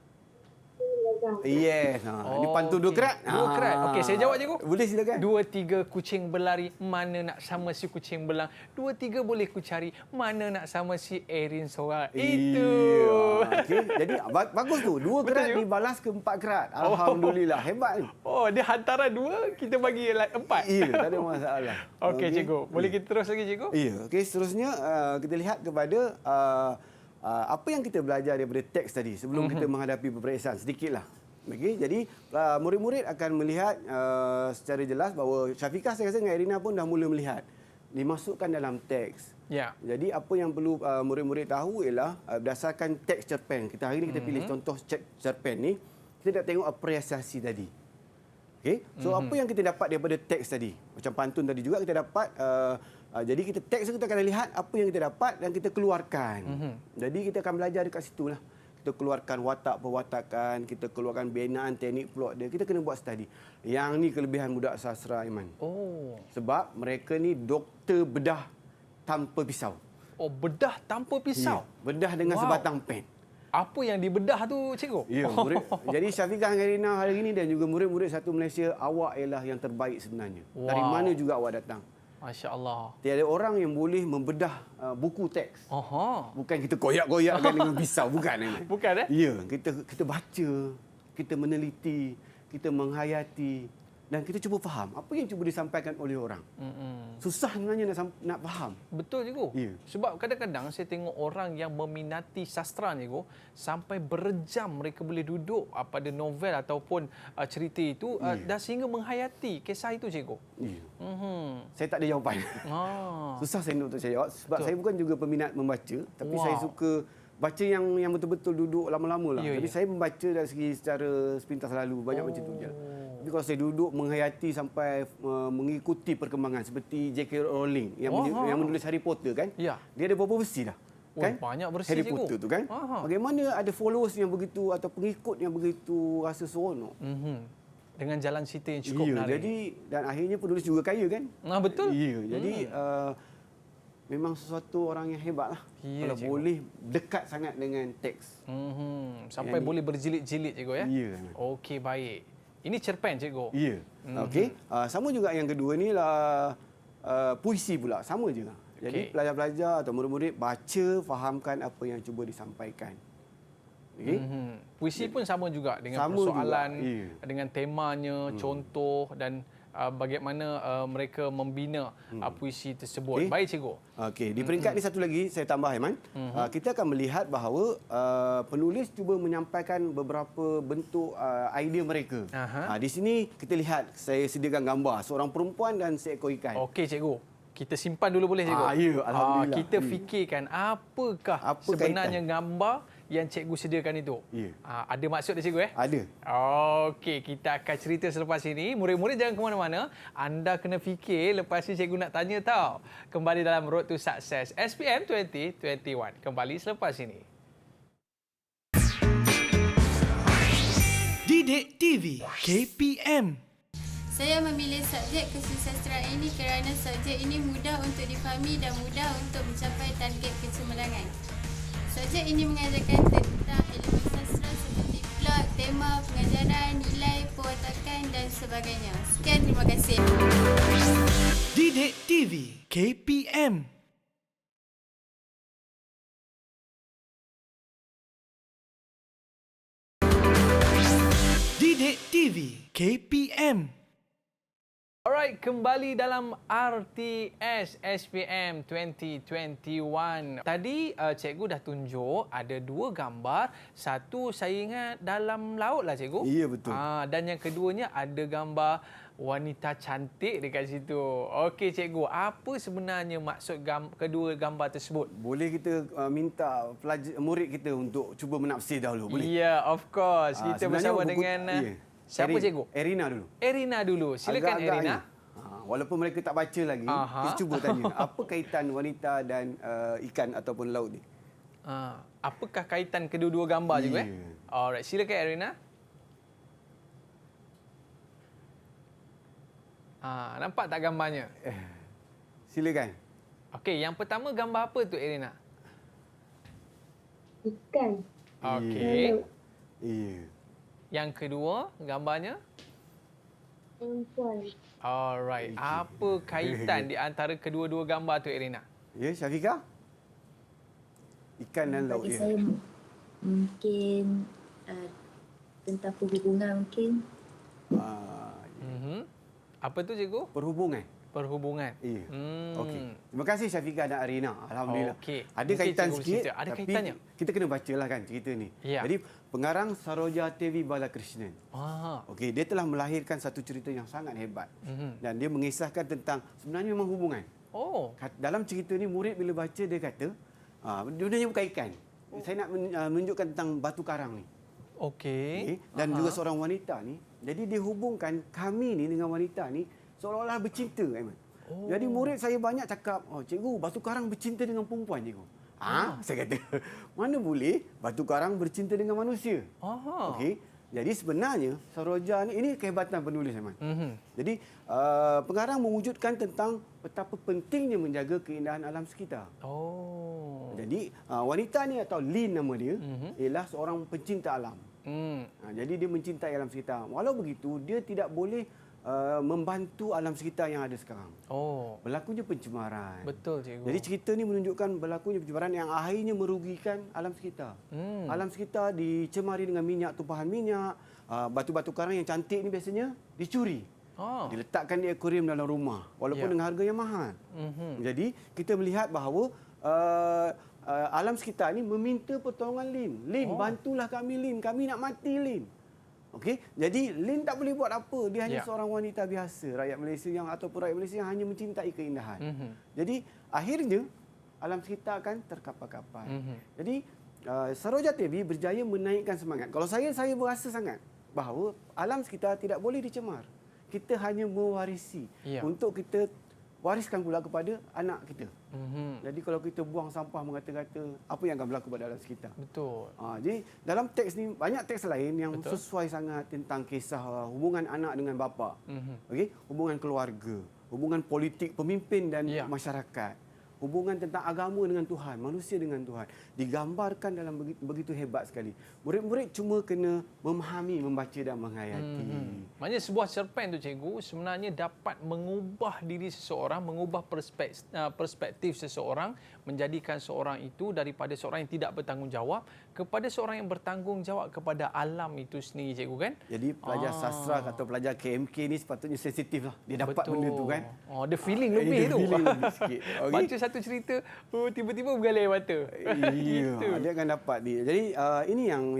garam. Yes. Ini pantun dua okey. kerat. Dua kerat. Okey, saya jawab cikgu. Boleh silakan. 2, 3 kucing berlari, mana nak sama si kucing belang. 2, 3 boleh ku cari, mana nak sama si Erin seorang. Itu. Okey. Jadi bagus tu. Dua kerat juga. dibalas ke 4 kerat. Alhamdulillah. Hebat ni. Oh, dia hantaran 2, kita bagi 4. Ya, tak ada masalah. Okey, cikgu. Boleh kita terus lagi, cikgu? Ya, okey. Seterusnya kita lihat kepada apa yang kita belajar daripada teks tadi sebelum kita menghadapi peperiksaan sedikitlah. Okey, jadi murid-murid akan melihat secara jelas bahawa Syafiqah saya rasa dengan Erina pun dah mula melihat dimasukkan dalam teks. Ya. Jadi apa yang perlu murid-murid tahu ialah berdasarkan teks cerpen. Kita hari ini kita pilih contoh cerpen ni, kita nak tengok apresiasi tadi. Okey. So apa yang kita dapat daripada teks tadi? Macam pantun tadi juga kita dapat jadi kita teks kita akan lihat apa yang kita dapat dan kita keluarkan. Jadi kita akan belajar dekat situlah. Kita keluarkan watak perwatakan, kita keluarkan binaan teknik plot dia. Kita kena buat study. Yang ni kelebihan budak sastra, Iman. Oh. Sebab mereka ni doktor bedah tanpa pisau. Oh, bedah tanpa pisau. Ya, bedah dengan sebatang pen. Apa yang dibedah tu, cikgu? Ya, murid. Jadi Syafiqah dengan Erina hari ini dan juga murid-murid satu Malaysia, awak ialah yang terbaik sebenarnya. Dari Wow. mana juga awak datang? Masya Allah. Tiada orang yang boleh membedah buku teks. Bukan kita koyak-koyakkan dengan pisau, bukan. Iman. Bukan Ya, kita baca, kita meneliti, kita menghayati dan kita cuba faham apa yang cuba disampaikan oleh orang. Susah sebenarnya nak faham. Betul, cikgu. Ya. Sebab kadang-kadang saya tengok orang yang meminati sastra, cikgu, sampai berjam mereka boleh duduk pada novel ataupun cerita itu dah sehingga menghayati kisah itu, cikgu. Ya. Saya tak ada jawapan. Susah saya untuk saya jawab sebab saya bukan juga peminat membaca, tapi saya suka baca yang betul-betul duduk lama-lama lah. Ya, Jadi ya. saya membaca dari segi secara sepintas lalu, banyak macam tu je. Tapi kalau saya duduk menghayati sampai mengikuti perkembangan seperti J.K. Rowling yang menulis Harry Potter kan? Ya. Dia ada berapa versi dah? Oh, Kan? banyak versi, Harry cikgu. Potter tu kan? Bagaimana ada followers yang begitu atau pengikut yang begitu rasa seronok? Dengan jalan cerita yang cukup Ya, menarik. jadi dan akhirnya penulis juga kaya kan? Betul. Ya, jadi memang sesuatu orang yang hebat lah. Ya, kalau cikgu. boleh dekat sangat dengan teks. Sampai boleh berjilid-jilid, cikgu ya? Ya. Okey, baik. Ini cerpen, cikgu. Ya. Okey. Sama juga yang kedua ni lah puisi pula. Sama juga. Jadi Okey. pelajar-pelajar atau murid-murid baca, fahamkan apa yang cuba disampaikan. Okey. Puisi pun sama juga dengan Sama persoalan, juga, ya. dengan temanya, contoh dan bagaimana mereka membina puisi tersebut. Okey. Baik, cikgu. Okey, di peringkat ni satu lagi saya tambah, Aiman. Kita akan melihat bahawa penulis cuba menyampaikan beberapa bentuk idea mereka. Di sini kita lihat saya sediakan gambar seorang perempuan dan seekor ikan. Okey, cikgu. Kita simpan dulu boleh, cikgu? Ya, alhamdulillah. Kita fikirkan apakah sebenarnya gambar yang cikgu sediakan itu. Ya. Ada maksud dia, cikgu? Ada. Okey, kita akan cerita selepas ini. Murid-murid jangan ke mana-mana. Anda kena fikir lepas ni cikgu nak tanya tau. Kembali dalam Road to Success SPM 2021. Kembali selepas ini. Didik TV KPM. Saya memilih subjek kesusastraan ini kerana subjek ini mudah untuk difahami dan mudah untuk mencapai target kecemerlangan. Subjek ini mengajarkan tentang elemen sastra seperti plot, tema, pengajaran, nilai, pewatakan dan sebagainya. Sekian, terima kasih. Didik TV KPM. Didik TV KPM. Alright, kembali dalam RTS SPM 2021. Tadi cikgu dah tunjuk ada 2 gambar. Satu saya ingat dalam laut lah cikgu. Ya, betul. Dan yang keduanya ada gambar wanita cantik dekat situ. Okey cikgu, apa sebenarnya maksud kedua gambar tersebut? Boleh kita minta murid kita untuk cuba menafsir dahulu, boleh? Ya, of course. Kita bersama dengan siapa cikgu? Erina dulu. Erina dulu. Silakan Erina. Walaupun mereka tak baca lagi, kita cuba tanya, apa kaitan wanita dan ikan ataupun laut ni? Apakah kaitan kedua-dua gambar cikgu? Alright, silakan Erina. Nampak tak gambarnya? Silakan. Okey, yang pertama gambar apa tu Erina? Ikan. Okey. Ya. Yang kedua gambarnya? Perempuan. Alright. Apa kaitan di antara kedua-dua gambar tu Erina? Ya, Syafiqah? Ikan dan laut. Bagi saya mungkin tentang perhubungan mungkin. Apa tu cikgu? Perhubungan. Perhubungan. Ya. Okey. Terima kasih Syafiqah dan Arina. Alhamdulillah. Okey. Ada Mungkin kaitan cikgu sikit. bercerita. Ada tapi kaitannya? Kita kena bacalah kan cerita ni. Ya. Jadi pengarang Saroja Devi Balakrishnan. Okey, dia telah melahirkan satu cerita yang sangat hebat. Dan dia mengisahkan tentang sebenarnya memang hubungan. Dalam cerita ni murid bila baca dia kata, dunia bukan ikan. Saya nak menunjukkan tentang batu karang ni. Okey. Dan juga seorang wanita ni. Jadi dia hubungkan kami ni dengan wanita ni seolah-olah bercinta, Aiman. Jadi murid saya banyak cakap, cikgu, batu karang bercinta dengan perempuan, cikgu. Saya kata, mana boleh batu karang bercinta dengan manusia? Okey. Jadi sebenarnya Saroja ni, ini kehebatan penulis, Aiman. Jadi pengarang mewujudkan tentang betapa pentingnya menjaga keindahan alam sekitar. Jadi wanita ni atau Lin nama dia ialah seorang pencinta alam. Jadi dia mencintai alam sekitar. Walau begitu, dia tidak boleh membantu alam sekitar yang ada sekarang. Berlakunya pencemaran. Betul cikgu. Jadi cerita ni menunjukkan berlakunya pencemaran yang akhirnya merugikan alam sekitar. Alam sekitar dicemari dengan minyak, tumpahan minyak. Batu-batu karang yang cantik ni biasanya dicuri. Diletakkan di akuarium dalam rumah walaupun dengan harga yang mahal. Jadi kita melihat bahawa alam sekitar ni meminta pertolongan Lin. Lin, bantulah kami Lin. Kami nak mati Lin. Okey, jadi Lin tak boleh buat apa. Dia hanya seorang wanita biasa, rakyat Malaysia ataupun rakyat Malaysia yang hanya mencintai keindahan. Jadi akhirnya alam sekitar akan terkapar-kapar. Jadi Saroja Devi berjaya menaikkan semangat. Kalau saya berasa sangat bahawa alam sekitar tidak boleh dicemar. Kita hanya mewarisi untuk kita wariskan pula kepada anak kita. Jadi kalau kita buang sampah mengata-kata, apa yang akan berlaku pada alam sekitar? Betul. Jadi dalam teks ni banyak teks lain yang sesuai sangat tentang kisah hubungan anak dengan bapa. Okey, hubungan keluarga, hubungan politik pemimpin dan masyarakat. Hubungan tentang agama dengan Tuhan, manusia dengan Tuhan digambarkan dalam begitu hebat sekali. Murid-murid cuma kena memahami, membaca dan menghayati. Maknanya sebuah cerpen tu cikgu sebenarnya dapat mengubah diri seseorang, mengubah perspektif seseorang, menjadikan seorang itu daripada seorang yang tidak bertanggungjawab kepada seorang yang bertanggungjawab kepada alam itu sendiri, cikgu kan? Jadi pelajar sastra atau pelajar KMK ni sepatutnya sensitif lah. Dia dapat benda tu kan. Ada feeling lebih tu. Feeling lebih sikit. Okay. Baca satu cerita, tiba-tiba bergalai mata. Gitu. Dia akan dapat dia. Jadi ini yang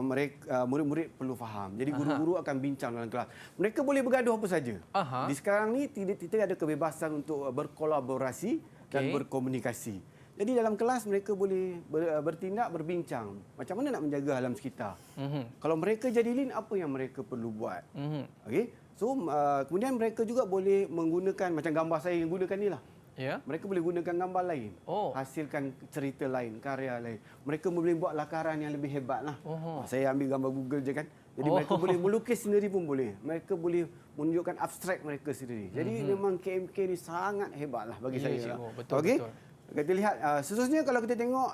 mereka murid-murid perlu faham. Jadi guru-guru akan bincang dalam kelas. Mereka boleh bergaduh apa saja. Di sekarang ni kita ada kebebasan untuk berkolaborasi dan berkomunikasi. Jadi dalam kelas mereka boleh bertindak, berbincang. Macam mana nak menjaga alam sekitar. Kalau mereka jadi Lin, apa yang mereka perlu buat. Okey. So kemudian mereka juga boleh menggunakan macam gambar saya yang gunakan ni lah. Ya. mereka boleh gunakan gambar lain. Hasilkan cerita lain, karya lain. Mereka boleh buat lakaran yang lebih hebat lah. Saya ambil gambar Google je kan. Jadi mereka boleh melukis sendiri pun boleh. Mereka boleh menunjukkan abstrak mereka sendiri. Jadi memang KMK ni sangat hebat lah bagi saya. Betul, Okey. betul. Kita lihat seterusnya kalau kita tengok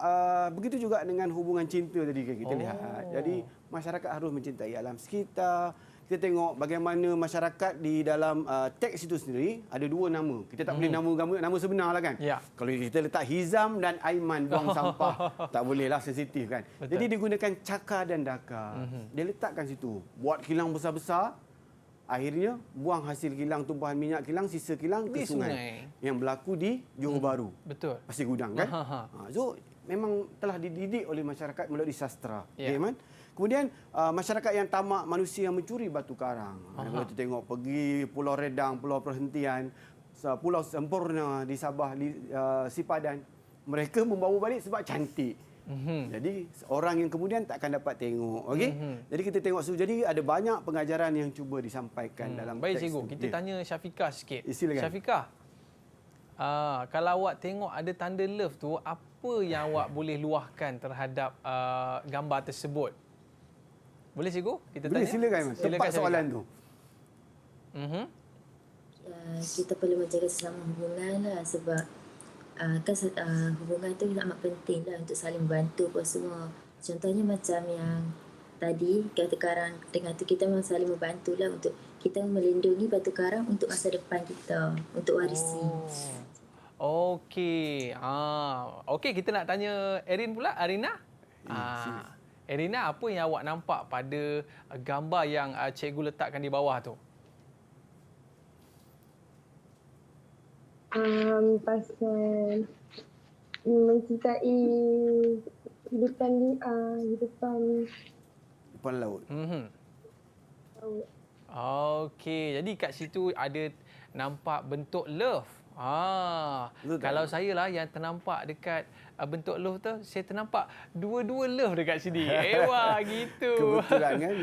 begitu juga dengan hubungan cinta tadi kita lihat. Jadi masyarakat harus mencintai alam sekitar. Kita tengok bagaimana masyarakat di dalam teks itu sendiri ada 2 nama. Kita tak boleh nama sebenar lah kan. Ya. Kalau kita letak Hizam dan Aiman buang sampah tak boleh lah, sensitif kan. Betul. Jadi digunakan Cakar dan Dakar. Dia letakkan situ. Buat kilang besar-besar. Akhirnya buang hasil kilang, tumpahan minyak kilang, sisa kilang ke sungai. Yang berlaku di Johor Bahru. Betul. Pasir Gudang kan. So memang telah dididik oleh masyarakat melalui sastra. Ya. Okay, kemudian masyarakat yang tamak manusia yang mencuri batu karang. Kalau kita tengok pergi Pulau Redang, Pulau Perhentian, Pulau Sempurna di Sabah, di Sipadan, mereka membawa balik sebab cantik. Jadi orang yang kemudian tak akan dapat tengok. Okey. Jadi kita tengok jadi ada banyak pengajaran yang cuba disampaikan dalam Baik teks. cikgu, kita tanya Syafiqah sikit. Silakan. Syafiqah. Kalau awak tengok ada tanda love tu, apa yang awak boleh luahkan terhadap gambar tersebut? Boleh cikgu? Kita Boleh, tanya. silakan Mas. Tepat soalan tu. Kita perlu menjaga sesama hubungan lah, sebab hubungan tu amat penting lah untuk saling membantu apa semua. Contohnya macam yang tadi batu karang dengan tu, kita memang saling membantu lah untuk kita melindungi batu karang untuk masa depan kita, untuk warisi. Okey. Okey, kita nak tanya Erin pula, Arina. Erina, apa yang awak nampak pada gambar yang cikgu letakkan di bawah tu? Pasal mencintai hidupan laut. laut. Okey, jadi kat situ ada nampak bentuk love. Kalau saya lah yang ternampak dekat bentuk love tu, saya ternampak dua-dua love dekat sini. Wah, gitu. Kebetulan kan.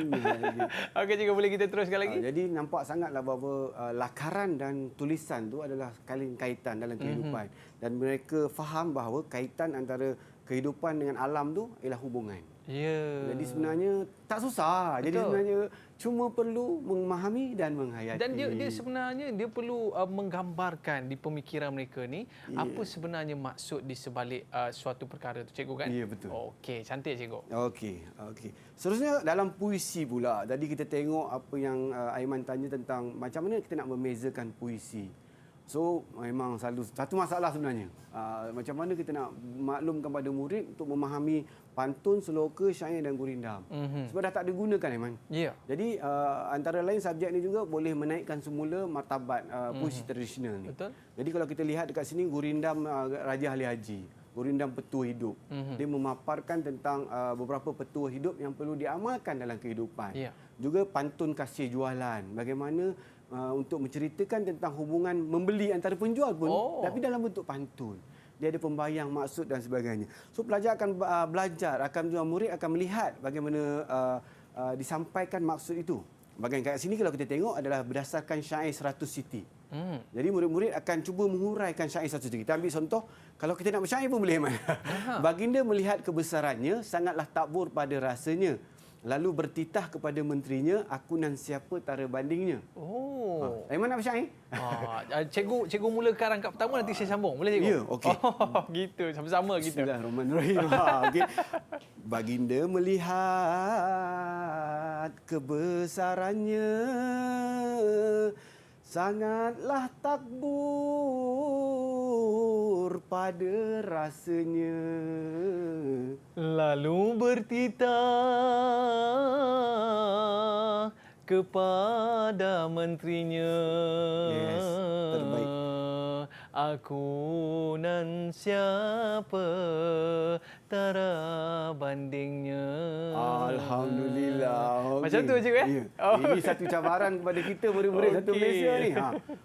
Okey, cikgu, boleh kita teruskan lagi? Jadi nampak sangatlah bahawa lakaran dan tulisan tu adalah saling kaitan dalam kehidupan. Dan mereka faham bahawa kaitan antara kehidupan dengan alam tu ialah hubungan. Ya. Jadi sebenarnya tak susah. Betul. Jadi sebenarnya cuma perlu memahami dan menghayati. Dan dia sebenarnya dia perlu menggambarkan di pemikiran mereka ni apa sebenarnya maksud di sebalik suatu perkara tu, cikgu kan? Ya, betul. Okey, cantik cikgu. Okey. Seterusnya dalam puisi pula. Tadi kita tengok apa yang Aiman tanya tentang macam mana kita nak membezakan puisi. So memang selalu satu masalah sebenarnya. Macam mana kita nak maklumkan pada murid untuk memahami pantun, seloka, syair dan gurindam. Sebab dah tak digunakan, Aiman. Ya. Jadi antara lain subjek ni juga boleh menaikkan semula martabat puisi tradisional ni. Betul. Jadi kalau kita lihat dekat sini gurindam Raja Ali Haji, gurindam petua hidup. Dia memaparkan tentang beberapa petua hidup yang perlu diamalkan dalam kehidupan. Ya. Juga pantun kasih jualan. Bagaimana untuk menceritakan tentang hubungan membeli antara penjual pun, tapi dalam bentuk pantun. Dia ada pembayang, maksud dan sebagainya. So pelajar akan belajar, murid akan melihat bagaimana disampaikan maksud itu. Bahagian kat sini kalau kita tengok adalah berdasarkan syair 100 siti. Jadi murid-murid akan cuba menguraikan syair 100 siti. Kita ambil contoh, kalau kita nak bersyair pun boleh. Baginda melihat kebesarannya, sangatlah takbur pada rasanya. Lalu bertitah kepada menterinya, aku nan siapa tara bandingnya. Aiman nak bersyair? Cikgu mulakan rangkap pertama, nanti saya sambung. Boleh cikgu? Ya, okey. Gitu, sama-sama gitu. Bismillahirrahmanirrahim. Okay. Baginda melihat kebesarannya, sangatlah takbur pada rasanya. Lalu bertitah kepada menterinya. Yes, terbaik. Aku nan siapa Tiada bandingnya. Alhamdulillah. Macam tu, Cikgu, eh? Ya. Oh. Ini satu cabaran kepada kita murid-murid satu Okey. Malaysia ni.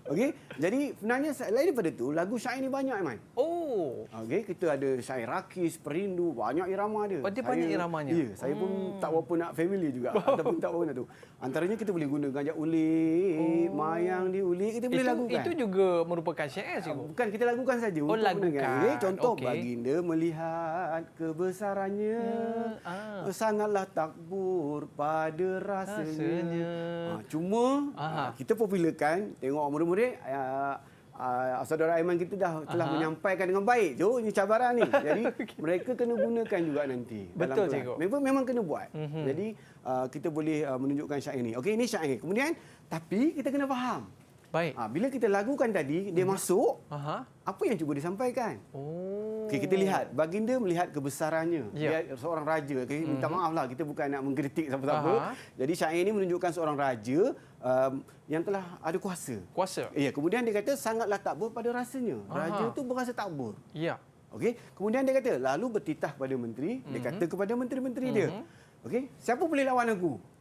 Okey. Jadi sebenarnya lain daripada tu, lagu syair ni banyak, Aiman. Oh. Okey, kita ada syair rakis, perindu, banyak irama dia. Oh, dia banyak iramanya? Ya, saya pun tak berapa nak familiar juga ataupun tak berapa nak tu. Antaranya kita boleh guna ganjak ulik, mayang diulik, kita boleh lagukan. Itu juga merupakan syair, Cikgu. Bukan, kita lagukan saja untuk lagukan. mendengar. Okey, contoh Okey. baginda melihat kebesarannya, sangatlah takbur pada rasanya. Cuma kita popularkan, tengok murid-murid saudara Aiman kita telah menyampaikan dengan baik. Jo, ini cabaran ni. Jadi mereka kena gunakan juga nanti. Betul, dalam Cikgu. kelas. Memang kena buat. Jadi kita boleh menunjukkan syair ni. Okey, ini syair. Kemudian tapi kita kena faham. Baik. Bila kita lagukan tadi, dia masuk, Aha. apa yang cuba disampaikan? Oh. Okey, kita lihat. Baginda melihat kebesarannya. Ya. Dia seorang raja. Okay? Minta maaf lah, kita bukan nak mengkritik siapa-siapa. Jadi syair ini menunjukkan seorang raja yang telah ada kuasa. Kuasa. Ya, kemudian dia kata sangatlah takbur pada rasanya. Raja tu berasa takbur. Ya. Okey, kemudian dia kata lalu bertitah pada menteri, dia kata kepada menteri-menteri dia. Okey, siapa boleh lawan aku?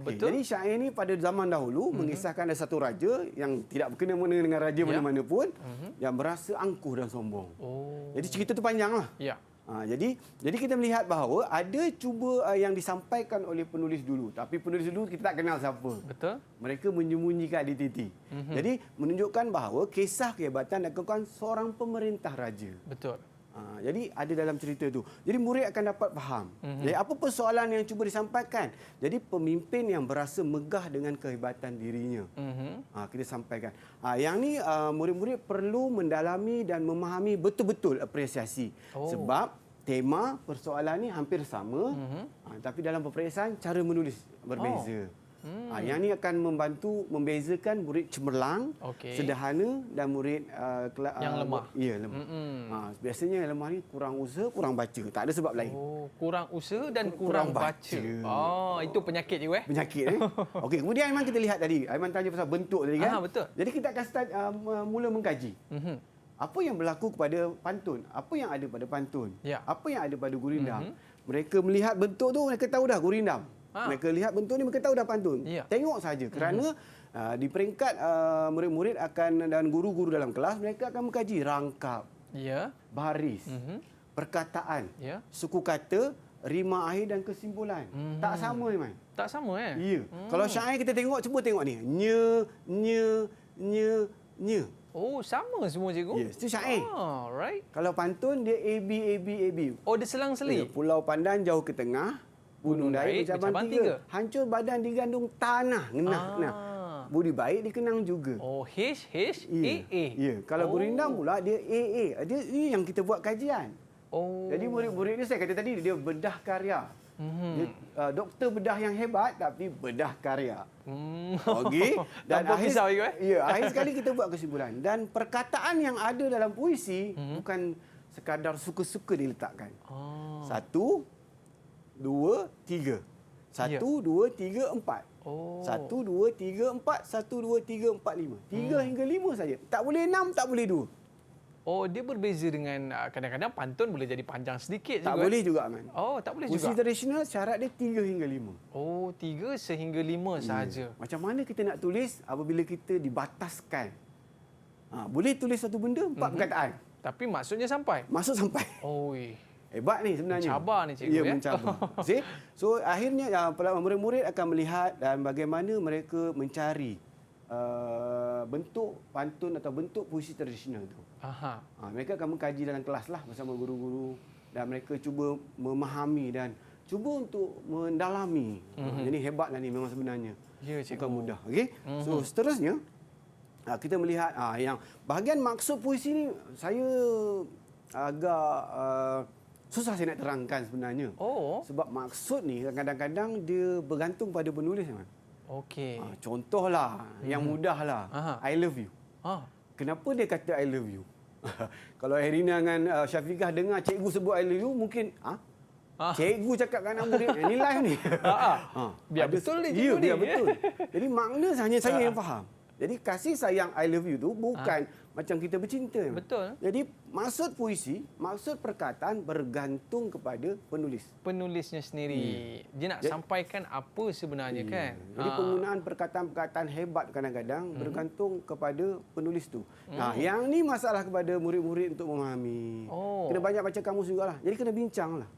Betul. Jadi syair ini pada zaman dahulu mengisahkan ada satu raja yang tidak berkena-mena dengan raja mana-mana pun yang berasa angkuh dan sombong. Oh. Jadi cerita tu panjanglah. Ya. Jadi kita melihat bahawa ada cuba yang disampaikan oleh penulis dulu, tapi penulis dulu kita tak kenal siapa. Betul. Mereka menyembunyikan identiti. Jadi menunjukkan bahawa kisah kehebatan dilakukan seorang pemerintah raja. Betul. Jadi ada dalam cerita tu. Jadi murid akan dapat faham. Jadi apa persoalan yang cuba disampaikan? Jadi pemimpin yang berasa megah dengan kehebatan dirinya. Kita sampaikan. Yang ni murid-murid perlu mendalami dan memahami betul-betul apresiasi. Sebab tema persoalan ni hampir sama, tapi dalam peperiksaan cara menulis berbeza. Yang ni akan membantu membezakan murid cemerlang, sederhana dan murid yang lemah. Ya, lemah. Biasanya yang lemah ni kurang usaha, kurang baca. Tak ada sebab lain. Oh, kurang usaha dan kurang baca. Itu penyakit je, Penyakit. Okey, kemudian Aiman kita lihat tadi. Aiman tanya pasal bentuk tadi kan? Betul. Jadi kita akan start mula mengkaji. Apa yang berlaku kepada pantun? Apa yang ada pada pantun? Ya. Apa yang ada pada gurindam? Mereka melihat bentuk tu, mereka tahu dah gurindam. Mereka lihat bentuk ni, mereka tahu dah pantun. Ya. Tengok saja kerana di peringkat murid-murid akan dan guru-guru dalam kelas, mereka akan mengkaji rangkap, baris, perkataan, suku kata, rima akhir dan kesimpulan. Tak sama, Iman. Tak sama, Ya. Kalau syair kita tengok, cuba tengok ni. Nye. Oh, sama semua, Cikgu? Ya, itu syair. Right. Kalau pantun, dia A-B. Oh, dia selang-seli? Pulau Pandan jauh ke tengah, Gunung Daik bercabang tiga. Hancur badan digandung tanah. Ngenah. Budi baik dikenang juga. Oh, H-A-A. Ya. Kalau gurindam pula, dia A-A. Dia ini yang kita buat kajian. Oh. Jadi murid-murid ni, saya kata tadi, dia bedah karya. Dia, doktor bedah yang hebat, tapi bedah karya. Okey. Dan tanpa pisau juga, Ya, akhir sekali kita buat kesimpulan. Dan perkataan yang ada dalam puisi bukan sekadar suka-suka diletakkan. 1, 2, 3. 1, 2, 3, 4. 1, 2, 3, 4. 1, 2, 3, 4, 5. 3 hingga 5 saja. Tak boleh 6, tak boleh 2. Oh, dia berbeza dengan kadang-kadang pantun boleh jadi panjang sedikit Tak juga. boleh juga, Man. Oh, tak boleh Puisi juga. tradisional syarat dia 3 hingga 5. Oh, 3 sehingga 5 sahaja. Macam mana kita nak tulis apabila kita dibataskan? Boleh tulis satu benda 4 perkataan. Tapi maksudnya sampai. Masuk sampai. Oh, Hebat ni sebenarnya. Mencabar ni, Cikgu. Ya, mencabar. See? So akhirnya murid-murid akan melihat dan bagaimana mereka mencari bentuk pantun atau bentuk puisi tradisional tu. Mereka akan mengkaji dalam kelas lah bersama guru-guru dan mereka cuba memahami dan cuba untuk mendalami. Jadi hebatlah ni memang sebenarnya. Ya, Cikgu. Bukan mudah. Okey. So seterusnya kita melihat yang bahagian maksud puisi ni saya agak susah saya nak terangkan sebenarnya. Oh. Sebab maksud ni kadang-kadang dia bergantung pada penulis. Okey. Contohlah yang mudahlah. I love you. Kenapa dia kata I love you? Kalau Herina dengan Syafiqah dengar cikgu sebut I love you, mungkin cikgu cakap dengan murid ni live ni. Biar betul ni cikgu ni. Ya, biar betul. Jadi makna hanya saya yang faham. Jadi kasih sayang I love you tu bukan macam kita bercinta. Betul. Jadi maksud puisi, maksud perkataan bergantung kepada penulis. Penulisnya sendiri. Dia nak sampaikan apa sebenarnya kan? Jadi penggunaan perkataan-perkataan hebat kadang-kadang bergantung kepada penulis tu. Nah, yang ni masalah kepada murid-murid untuk memahami. Kena banyak baca kamus jugalah. Jadi kena bincang lah.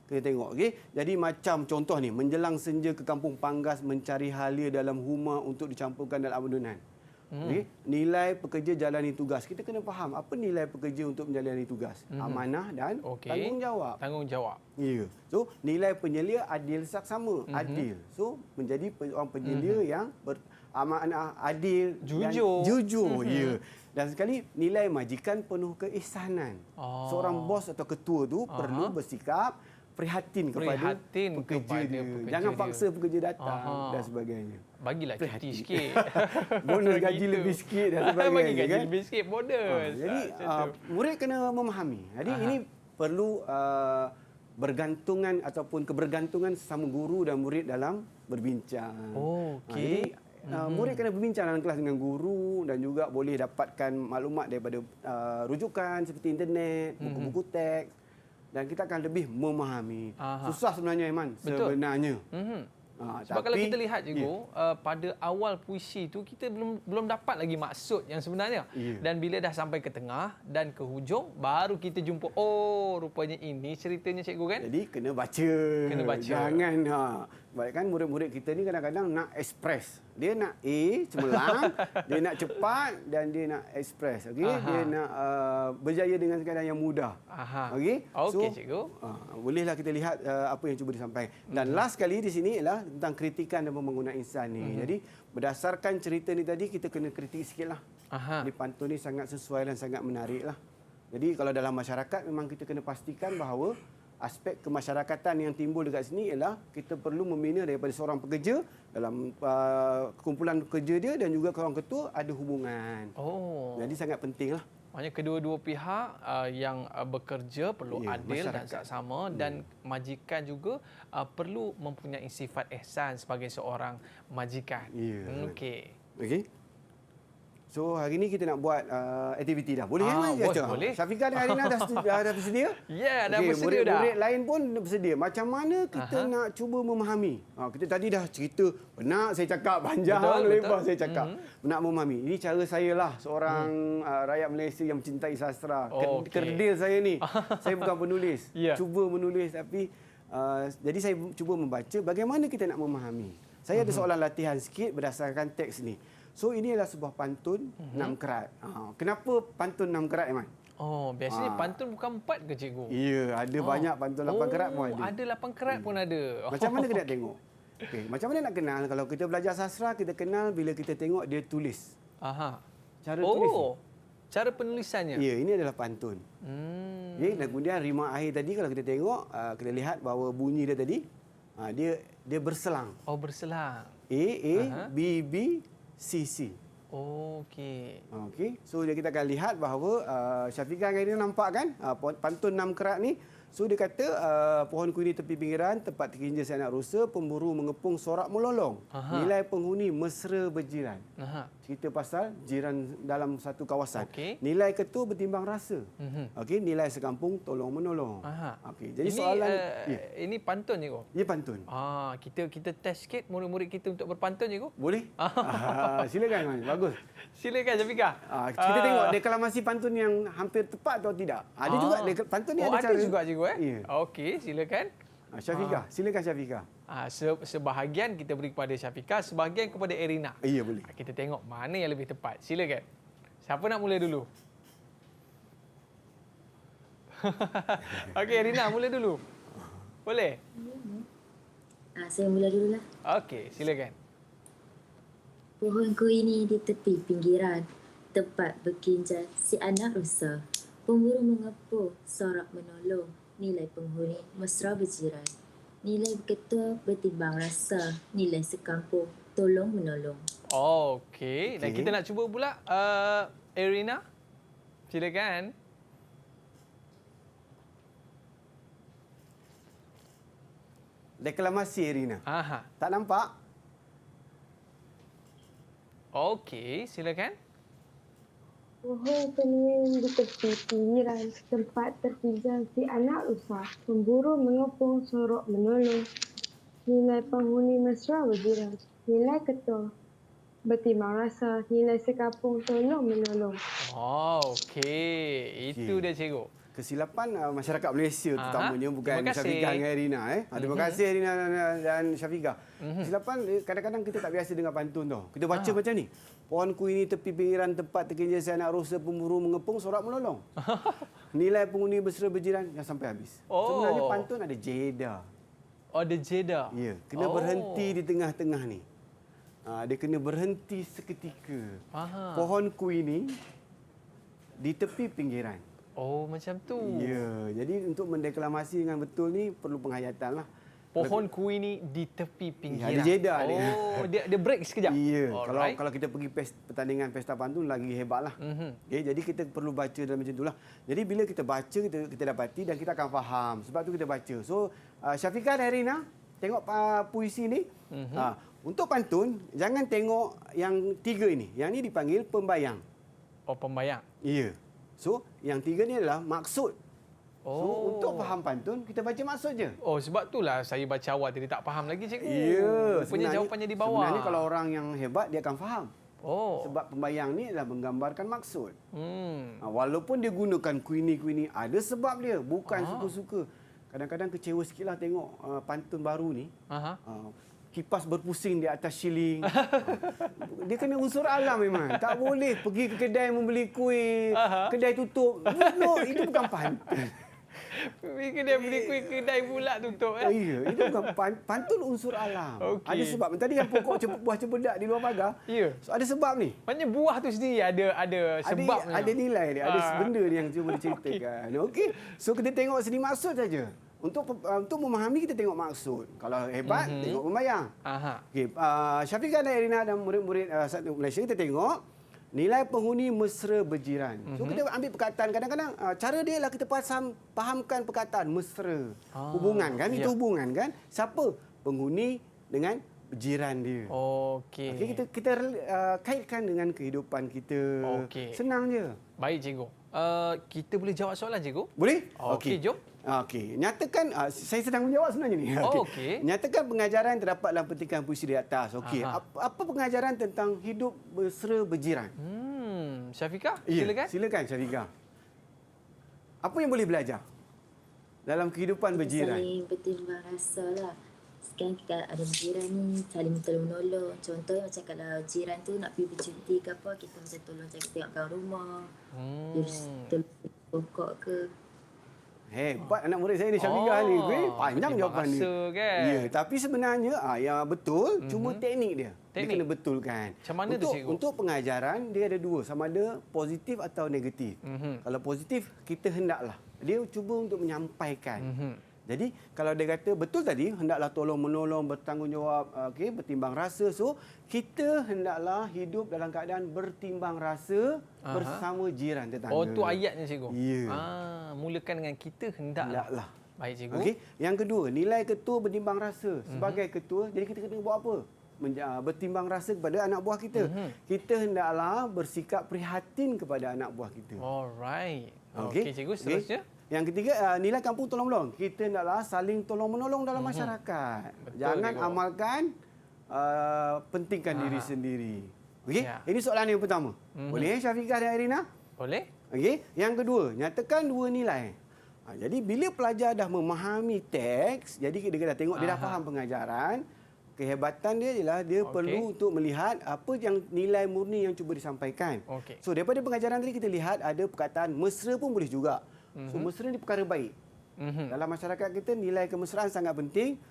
Kita tengok, okey. Jadi macam contoh ni, menjelang senja ke kampung Panggas mencari halia dalam huma untuk dicampurkan dalam adunan. Okey, nilai pekerja jalani tugas. Kita kena faham apa nilai pekerja untuk menjalani tugas. Amanah dan tanggungjawab. Tanggungjawab. Ya. So, nilai penyelia adil saksama, adil. So, menjadi orang penyelia yang beramanah, adil Jujur. dan jujur. Ya. Dan sekali nilai majikan penuh keihsanan. Seorang bos atau ketua tu perlu bersikap prihatin kepada pekerja dia. Jangan paksa pekerja datang dan sebagainya. Bagilah cuti sikit. Bonus gaji lebih sikit dan sebagainya. Bagi gaji kan? lebih sikit bonus. Jadi murid kena memahami. Jadi ini perlu bergantungan ataupun kebergantungan sesama guru dan murid dalam berbincang. Jadi murid kena berbincang dalam kelas dengan guru dan juga boleh dapatkan maklumat daripada rujukan seperti internet, buku-buku teks. Dan kita akan lebih memahami. Susah sebenarnya, Iman. Betul. Sebenarnya. Sebab kalau kita lihat cikgu, pada awal puisi tu kita belum dapat lagi maksud yang sebenarnya. Dan bila dah sampai ke tengah dan ke hujung, baru kita jumpa, oh rupanya ini ceritanya cikgu kan? Jadi kena baca. Kena baca. Jangan sebab kan murid-murid kita ni kadang-kadang nak express. Dia nak A cemerlang, dia nak cepat dan dia nak express. Okey, dia nak berjaya dengan keadaan yang mudah. Okey. Okey cikgu. Bolehlah kita lihat apa yang cuba disampaikan. Dan last kali di sini ialah tentang kritikan dan pembangunan insan ni. Jadi berdasarkan cerita ni tadi kita kena kritik sikitlah. Jadi pantun ni sangat sesuai dan sangat menarik lah. Jadi kalau dalam masyarakat memang kita kena pastikan bahawa aspek kemasyarakatan yang timbul dekat sini ialah kita perlu membina daripada seorang pekerja dalam kumpulan pekerja dia dan juga seorang ketua ada hubungan. Jadi sangat pentinglah. Maknanya kedua-dua pihak yang bekerja perlu adil dan saksama dan majikan juga perlu mempunyai sifat ihsan sebagai seorang majikan. Okey. Okey. So hari ni kita nak buat aktiviti dah. Boleh kan? Boleh. Syafiqah dan Arina dah bersedia? Ya, dah bersedia dah. Murid lain pun bersedia. Macam mana kita nak cuba memahami? Kita tadi dah cerita, penat saya cakap, panjang lebar saya cakap. Nak memahami. Ini cara saya lah, seorang rakyat Malaysia yang mencintai sastra. Kerdil saya ni. Saya bukan penulis. Cuba menulis tapi jadi saya cuba membaca bagaimana kita nak memahami. Saya ada soalan latihan sikit berdasarkan teks ni. So ini adalah sebuah pantun 6 kerat. Kenapa pantun 6 kerat, Iman? Biasanya pantun bukan 4 ke cikgu? Ya, ada banyak pantun 8 kerat pun ada. Ada 8 kerat pun ada. Macam mana kita nak tengok? Okay. Macam mana nak kenal? Kalau kita belajar sastra, kita kenal bila kita tengok dia tulis. Cara tulis. Cara penulisannya? Ya, ini adalah pantun. Okay. Dan kemudian rima akhir tadi kalau kita tengok, kita lihat bahawa bunyi dia tadi, dia berselang. Berselang. A, B, B, CC. Okey. So kita akan lihat bahawa Syafiqah hari ini nampak kan pantun 6 kerat ni. So dia kata pohon kuini tepi pinggiran tempat terkinja si anak rusa pemburu mengepung sorak melolong. Nilai penghuni mesra berjiran. Cerita pasal jiran dalam satu kawasan. Nilai ketua bertimbang rasa. Nilai sekampung tolong menolong. Jadi ini, soalan ini pantun cikgu. Ya pantun. Kita test sikit murid-murid kita untuk berpantun cikgu. Boleh? Silakan Man. Bagus. Silakan Syafiqah. Kita tengok deklamasi pantun yang hampir tepat atau tidak. Ada juga pantun ni ada cara. Ada juga cikgu Ya. Okey, silakan. Syafiqah, silakan Syafiqah. Sebahagian kita beri kepada Syafiqah, sebahagian kepada Erina. Ya, boleh. Kita tengok mana yang lebih tepat. Silakan. Siapa nak mula dulu? Okey, Erina mula dulu. Boleh? Saya mula dululah. Okey, silakan. Pohonku ini di tepi pinggiran, tempat berkinja si anak rusa. Pemburu mengepung, sorak menolong, nilai penghuni mesra berjiran. Nilai ketua bertimbang rasa, nilai sekampung tolong menolong. Okey, dan kita nak cuba pula Erina. Silakan. Deklamasi Erina. Tak nampak? Okey, silakan. Pohon kening di tepi pinggiran, tempat terpijam si anak rusa. Pemburu mengepung sorok menolong. Nilai penghuni mesra berjiran. Nilai ketua bertimbang rasa. Nilai sekapung tolong menolong. Oh, okey. Itu Okey. dia cikgu. Kesilapan masyarakat Malaysia terutamanya, bukan Terima kasih. Syafiqah dengan Erina. Terima kasih Erina dan Syafiqah. Kesilapan kadang-kadang kita tak biasa dengar pantun tau. Kita baca macam ni. Pohon kuini tepi pinggiran tempat terkinja si anak rusa pemburu mengepung sorak menolong. Nilai penghuni mesra berjiran yang sampai habis. Oh. Sebenarnya pantun ada jeda. Oh, the jeda. Ya, kena berhenti di tengah-tengah ni. Dia kena berhenti seketika. Faham. Pohon kuini di tepi pinggiran. Oh, macam tu. Ya, jadi untuk mendeklamasi dengan betul ni perlu penghayatan lah. Pohon kuini di tepi pinggiran. ada jeda dia. Oh, dia break sekejap. Ya, Alright. kalau kita pergi pertandingan pesta pantun lagi hebatlah. Okay, jadi kita perlu baca dalam macam itulah. Jadi bila kita baca kita dapati dan kita akan faham. Sebab tu kita baca. So Syafiqah dan Erina tengok puisi ni. Untuk pantun jangan tengok yang 3 ini. Yang ni dipanggil pembayang. Oh, pembayang. Ya. So yang 3 ni adalah maksud. So Oh. untuk faham pantun kita baca maksud je. Oh, sebab itulah saya baca awal tadi tak faham lagi cikgu. Ya, Rupanya jawapannya di bawah. Sebenarnya kalau orang yang hebat dia akan faham. Oh. Sebab pembayang ni adalah menggambarkan maksud. Hmm. Walaupun dia gunakan kuini-kuini, ada sebab dia. Bukan suka-suka. Kadang-kadang kecewa sikit lah tengok pantun baru ni. Aha. Kipas berpusing di atas shilling. Dia kena unsur alam memang. Tak boleh pergi ke kedai membeli kuih. Kedai tutup. No, itu bukan pantun. Kedai beli kuih kedai pula tutup. Ya, itu bukan pantun unsur alam. Okey. Ada sebab. Tadi kan pokok buah cempedak di luar pagar. Ya. So, ada sebab ni. Maknanya buah tu sendiri ada sebabnya. Ada nilai dia, ada benda dia yang cuba diceritakan. Okey. So kita tengok seni maksud saja. Untuk memahami kita tengok maksud. Kalau hebat tengok pembayang. Aha. Okey, Syafiqah dan Erina dan murid-murid satu Malaysia kita tengok nilai penghuni mesra berjiran. So kita ambil perkataan kadang-kadang cara dia lah kita fahamkan perkataan mesra. Hubungan kan? Itu hubungan kan? Siapa? Penghuni dengan berjiran dia. Okey. Okey, kita kaitkan dengan kehidupan kita. Okey. Senang je. Baik cikgu. Kita boleh jawab soalan cikgu? Boleh? Okey, jom. Okey, nyatakan saya sedang menjawab sebenarnya ni. Okey. Nyatakan pengajaran yang terdapat dalam petikan puisi di atas. Okey, apa pengajaran tentang hidup mesra berjiran? Syafiqah, Ya, silakan. Silakan Syafiqah. Apa yang boleh belajar dalam kehidupan berjiran? Saling bertimbang rasa lah. Sekarang kita ada berjiran ni, saling tolong-menolong. Contohnya macam kalau jiran tu nak pergi bercuti ke apa, kita macam tolong jaga tengokkan rumah. Tolong pokok ke. Hebat anak murid saya ni Syafiqah ni. Panjang jawapan dia. Rasa kan? Ya, tapi sebenarnya yang betul cuma teknik dia. Dia Teknik. kena betulkan. Macam mana tu, cikgu? Untuk pengajaran dia ada dua, sama ada positif atau negatif. Kalau positif kita hendaklah dia cuba untuk menyampaikan. Jadi kalau dia kata betul tadi hendaklah tolong menolong, bertanggungjawab, okey, bertimbang rasa. So kita hendaklah hidup dalam keadaan bertimbang rasa bersama jiran tetangga. Oh, tu ayatnya cikgu. Ya. Mulakan dengan kita hendaklah. Hendaklah. Baik cikgu. Okey. Yang kedua, nilai ketua bertimbang rasa. Sebagai ketua, jadi kita kena buat apa? Bertimbang rasa kepada anak buah kita. Kita hendaklah bersikap prihatin kepada anak buah kita. Alright. Okey, cikgu, Okey. seterusnya. Yang ketiga, nilai kampung tolong-menolong. Kita hendaklah saling tolong-menolong dalam masyarakat. Betul, Jangan cikgu. amalkan pentingkan diri sendiri. Okey? Ya. Ini soalan yang pertama. Boleh Syafiqah dan Erina? Boleh? Okey. Yang kedua, nyatakan dua nilai. Jadi bila pelajar dah memahami teks, jadi dia dah tengok dia dah faham pengajaran, kehebatan dia ialah dia perlu untuk melihat apa yang nilai murni yang cuba disampaikan. Okey. So daripada pengajaran tadi kita lihat ada perkataan mesra pun boleh juga. So mesra ni perkara baik. Dalam masyarakat kita nilai kemesraan sangat penting.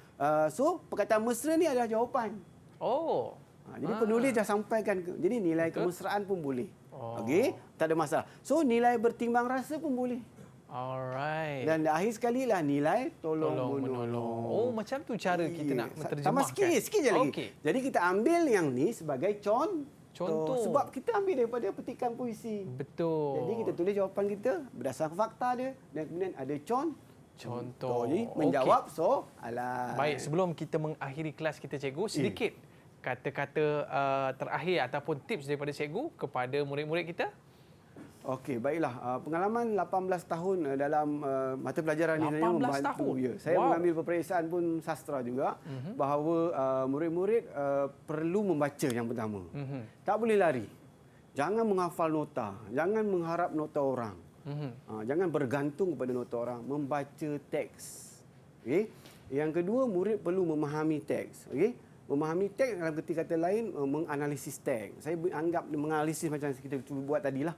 So perkataan mesra ni adalah jawapan. Oh. Jadi penulis dah sampaikan. Jadi nilai kemesraan pun boleh. Okey, tak ada masalah. So nilai bertimbang rasa pun boleh. Alright. Dan akhir sekali lah nilai tolong-menolong. Oh, macam tu cara kita nak menterjemahkan. Tambah sikit je lagi. Okey. Jadi kita ambil yang ni sebagai Contoh. Sebab kita ambil daripada petikan puisi. Betul. Jadi kita tulis jawapan kita berdasarkan fakta dia dan kemudian ada contoh. Jadi menjawab soalan. Baik, sebelum kita mengakhiri kelas kita cikgu, sedikit kata-kata terakhir ataupun tips daripada cikgu kepada murid-murid kita? Okey, baiklah. Pengalaman 18 tahun dalam mata pelajaran ini sebenarnya 18 membantu. tahun? Ya. Saya mengambil peperiksaan pun sastra juga bahawa murid-murid perlu membaca yang pertama. Tak boleh lari. Jangan menghafal nota. Jangan mengharap nota orang. Jangan bergantung kepada nota orang. Membaca teks. Okey. Yang kedua, murid perlu memahami teks. Okey. Memahami teks dalam kerti kata lain, menganalisis teks. Saya anggap menganalisis macam kita cuba buat tadilah.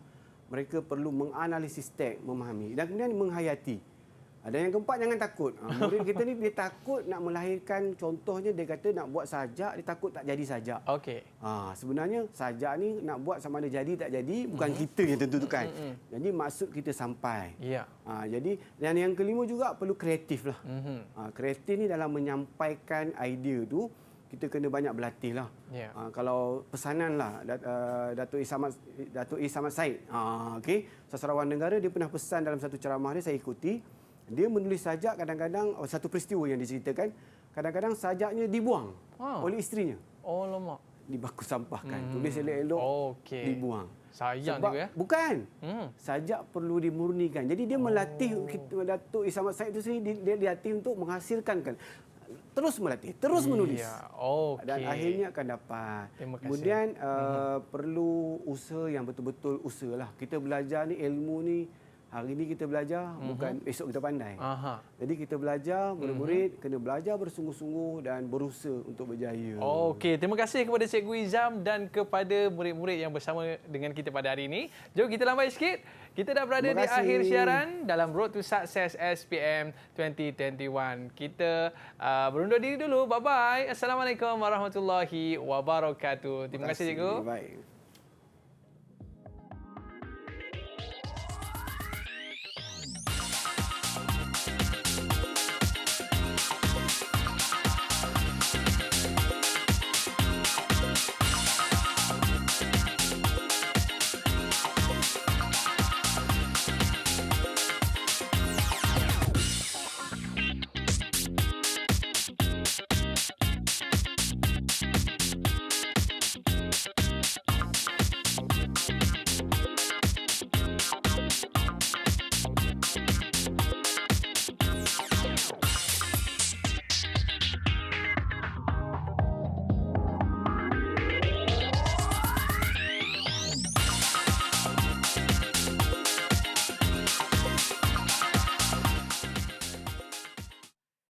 Mereka perlu menganalisis teks, memahami. Dan kemudian menghayati. Dan yang keempat, jangan takut. Murid kita ni dia takut nak melahirkan, contohnya dia kata nak buat sajak, dia takut tak jadi sajak. Okey. Sebenarnya sajak ni nak buat sama ada jadi tak jadi, bukan kita yang tentukan. Jadi maksud kita sampai. Ya. Jadi dan yang kelima juga perlu kreatif lah. Kreatif ni dalam menyampaikan idea tu, kita kena banyak berlatih lah. Yeah. Kalau pesanan lah, Datuk A. Samad Said, okay, sastrawan negara, dia pernah pesan dalam satu ceramah dia, saya ikuti. Dia menulis sajak kadang-kadang, satu peristiwa yang diceritakan, kadang-kadang sajaknya dibuang oleh isterinya. Oh, lama. Dibaku sampahkan. Tulis elok-elok, dibuang. Sayang Sebab juga ya. bukan. Sajak perlu dimurnikan. Jadi dia melatih, Datuk A. Samad Said itu sendiri, dia dilatih untuk menghasilkan. Terus melatih, terus menulis. Okay. Dan akhirnya akan dapat. Kemudian perlu usaha yang betul-betul usaha lah. Kita belajar ni, ilmu ni, hari ni kita belajar, bukan esok kita pandai. Jadi kita belajar, murid-murid kena belajar bersungguh-sungguh dan berusaha untuk berjaya. Okey, terima kasih kepada Cikgu Izam dan kepada murid-murid yang bersama dengan kita pada hari ini. Jom kita lambai sikit. Kita dah berada di akhir siaran dalam Road to Success SPM 2021. Kita berundur diri dulu. Bye-bye. Assalamualaikum warahmatullahi wabarakatuh. Terima kasih, Cikgu. Baik.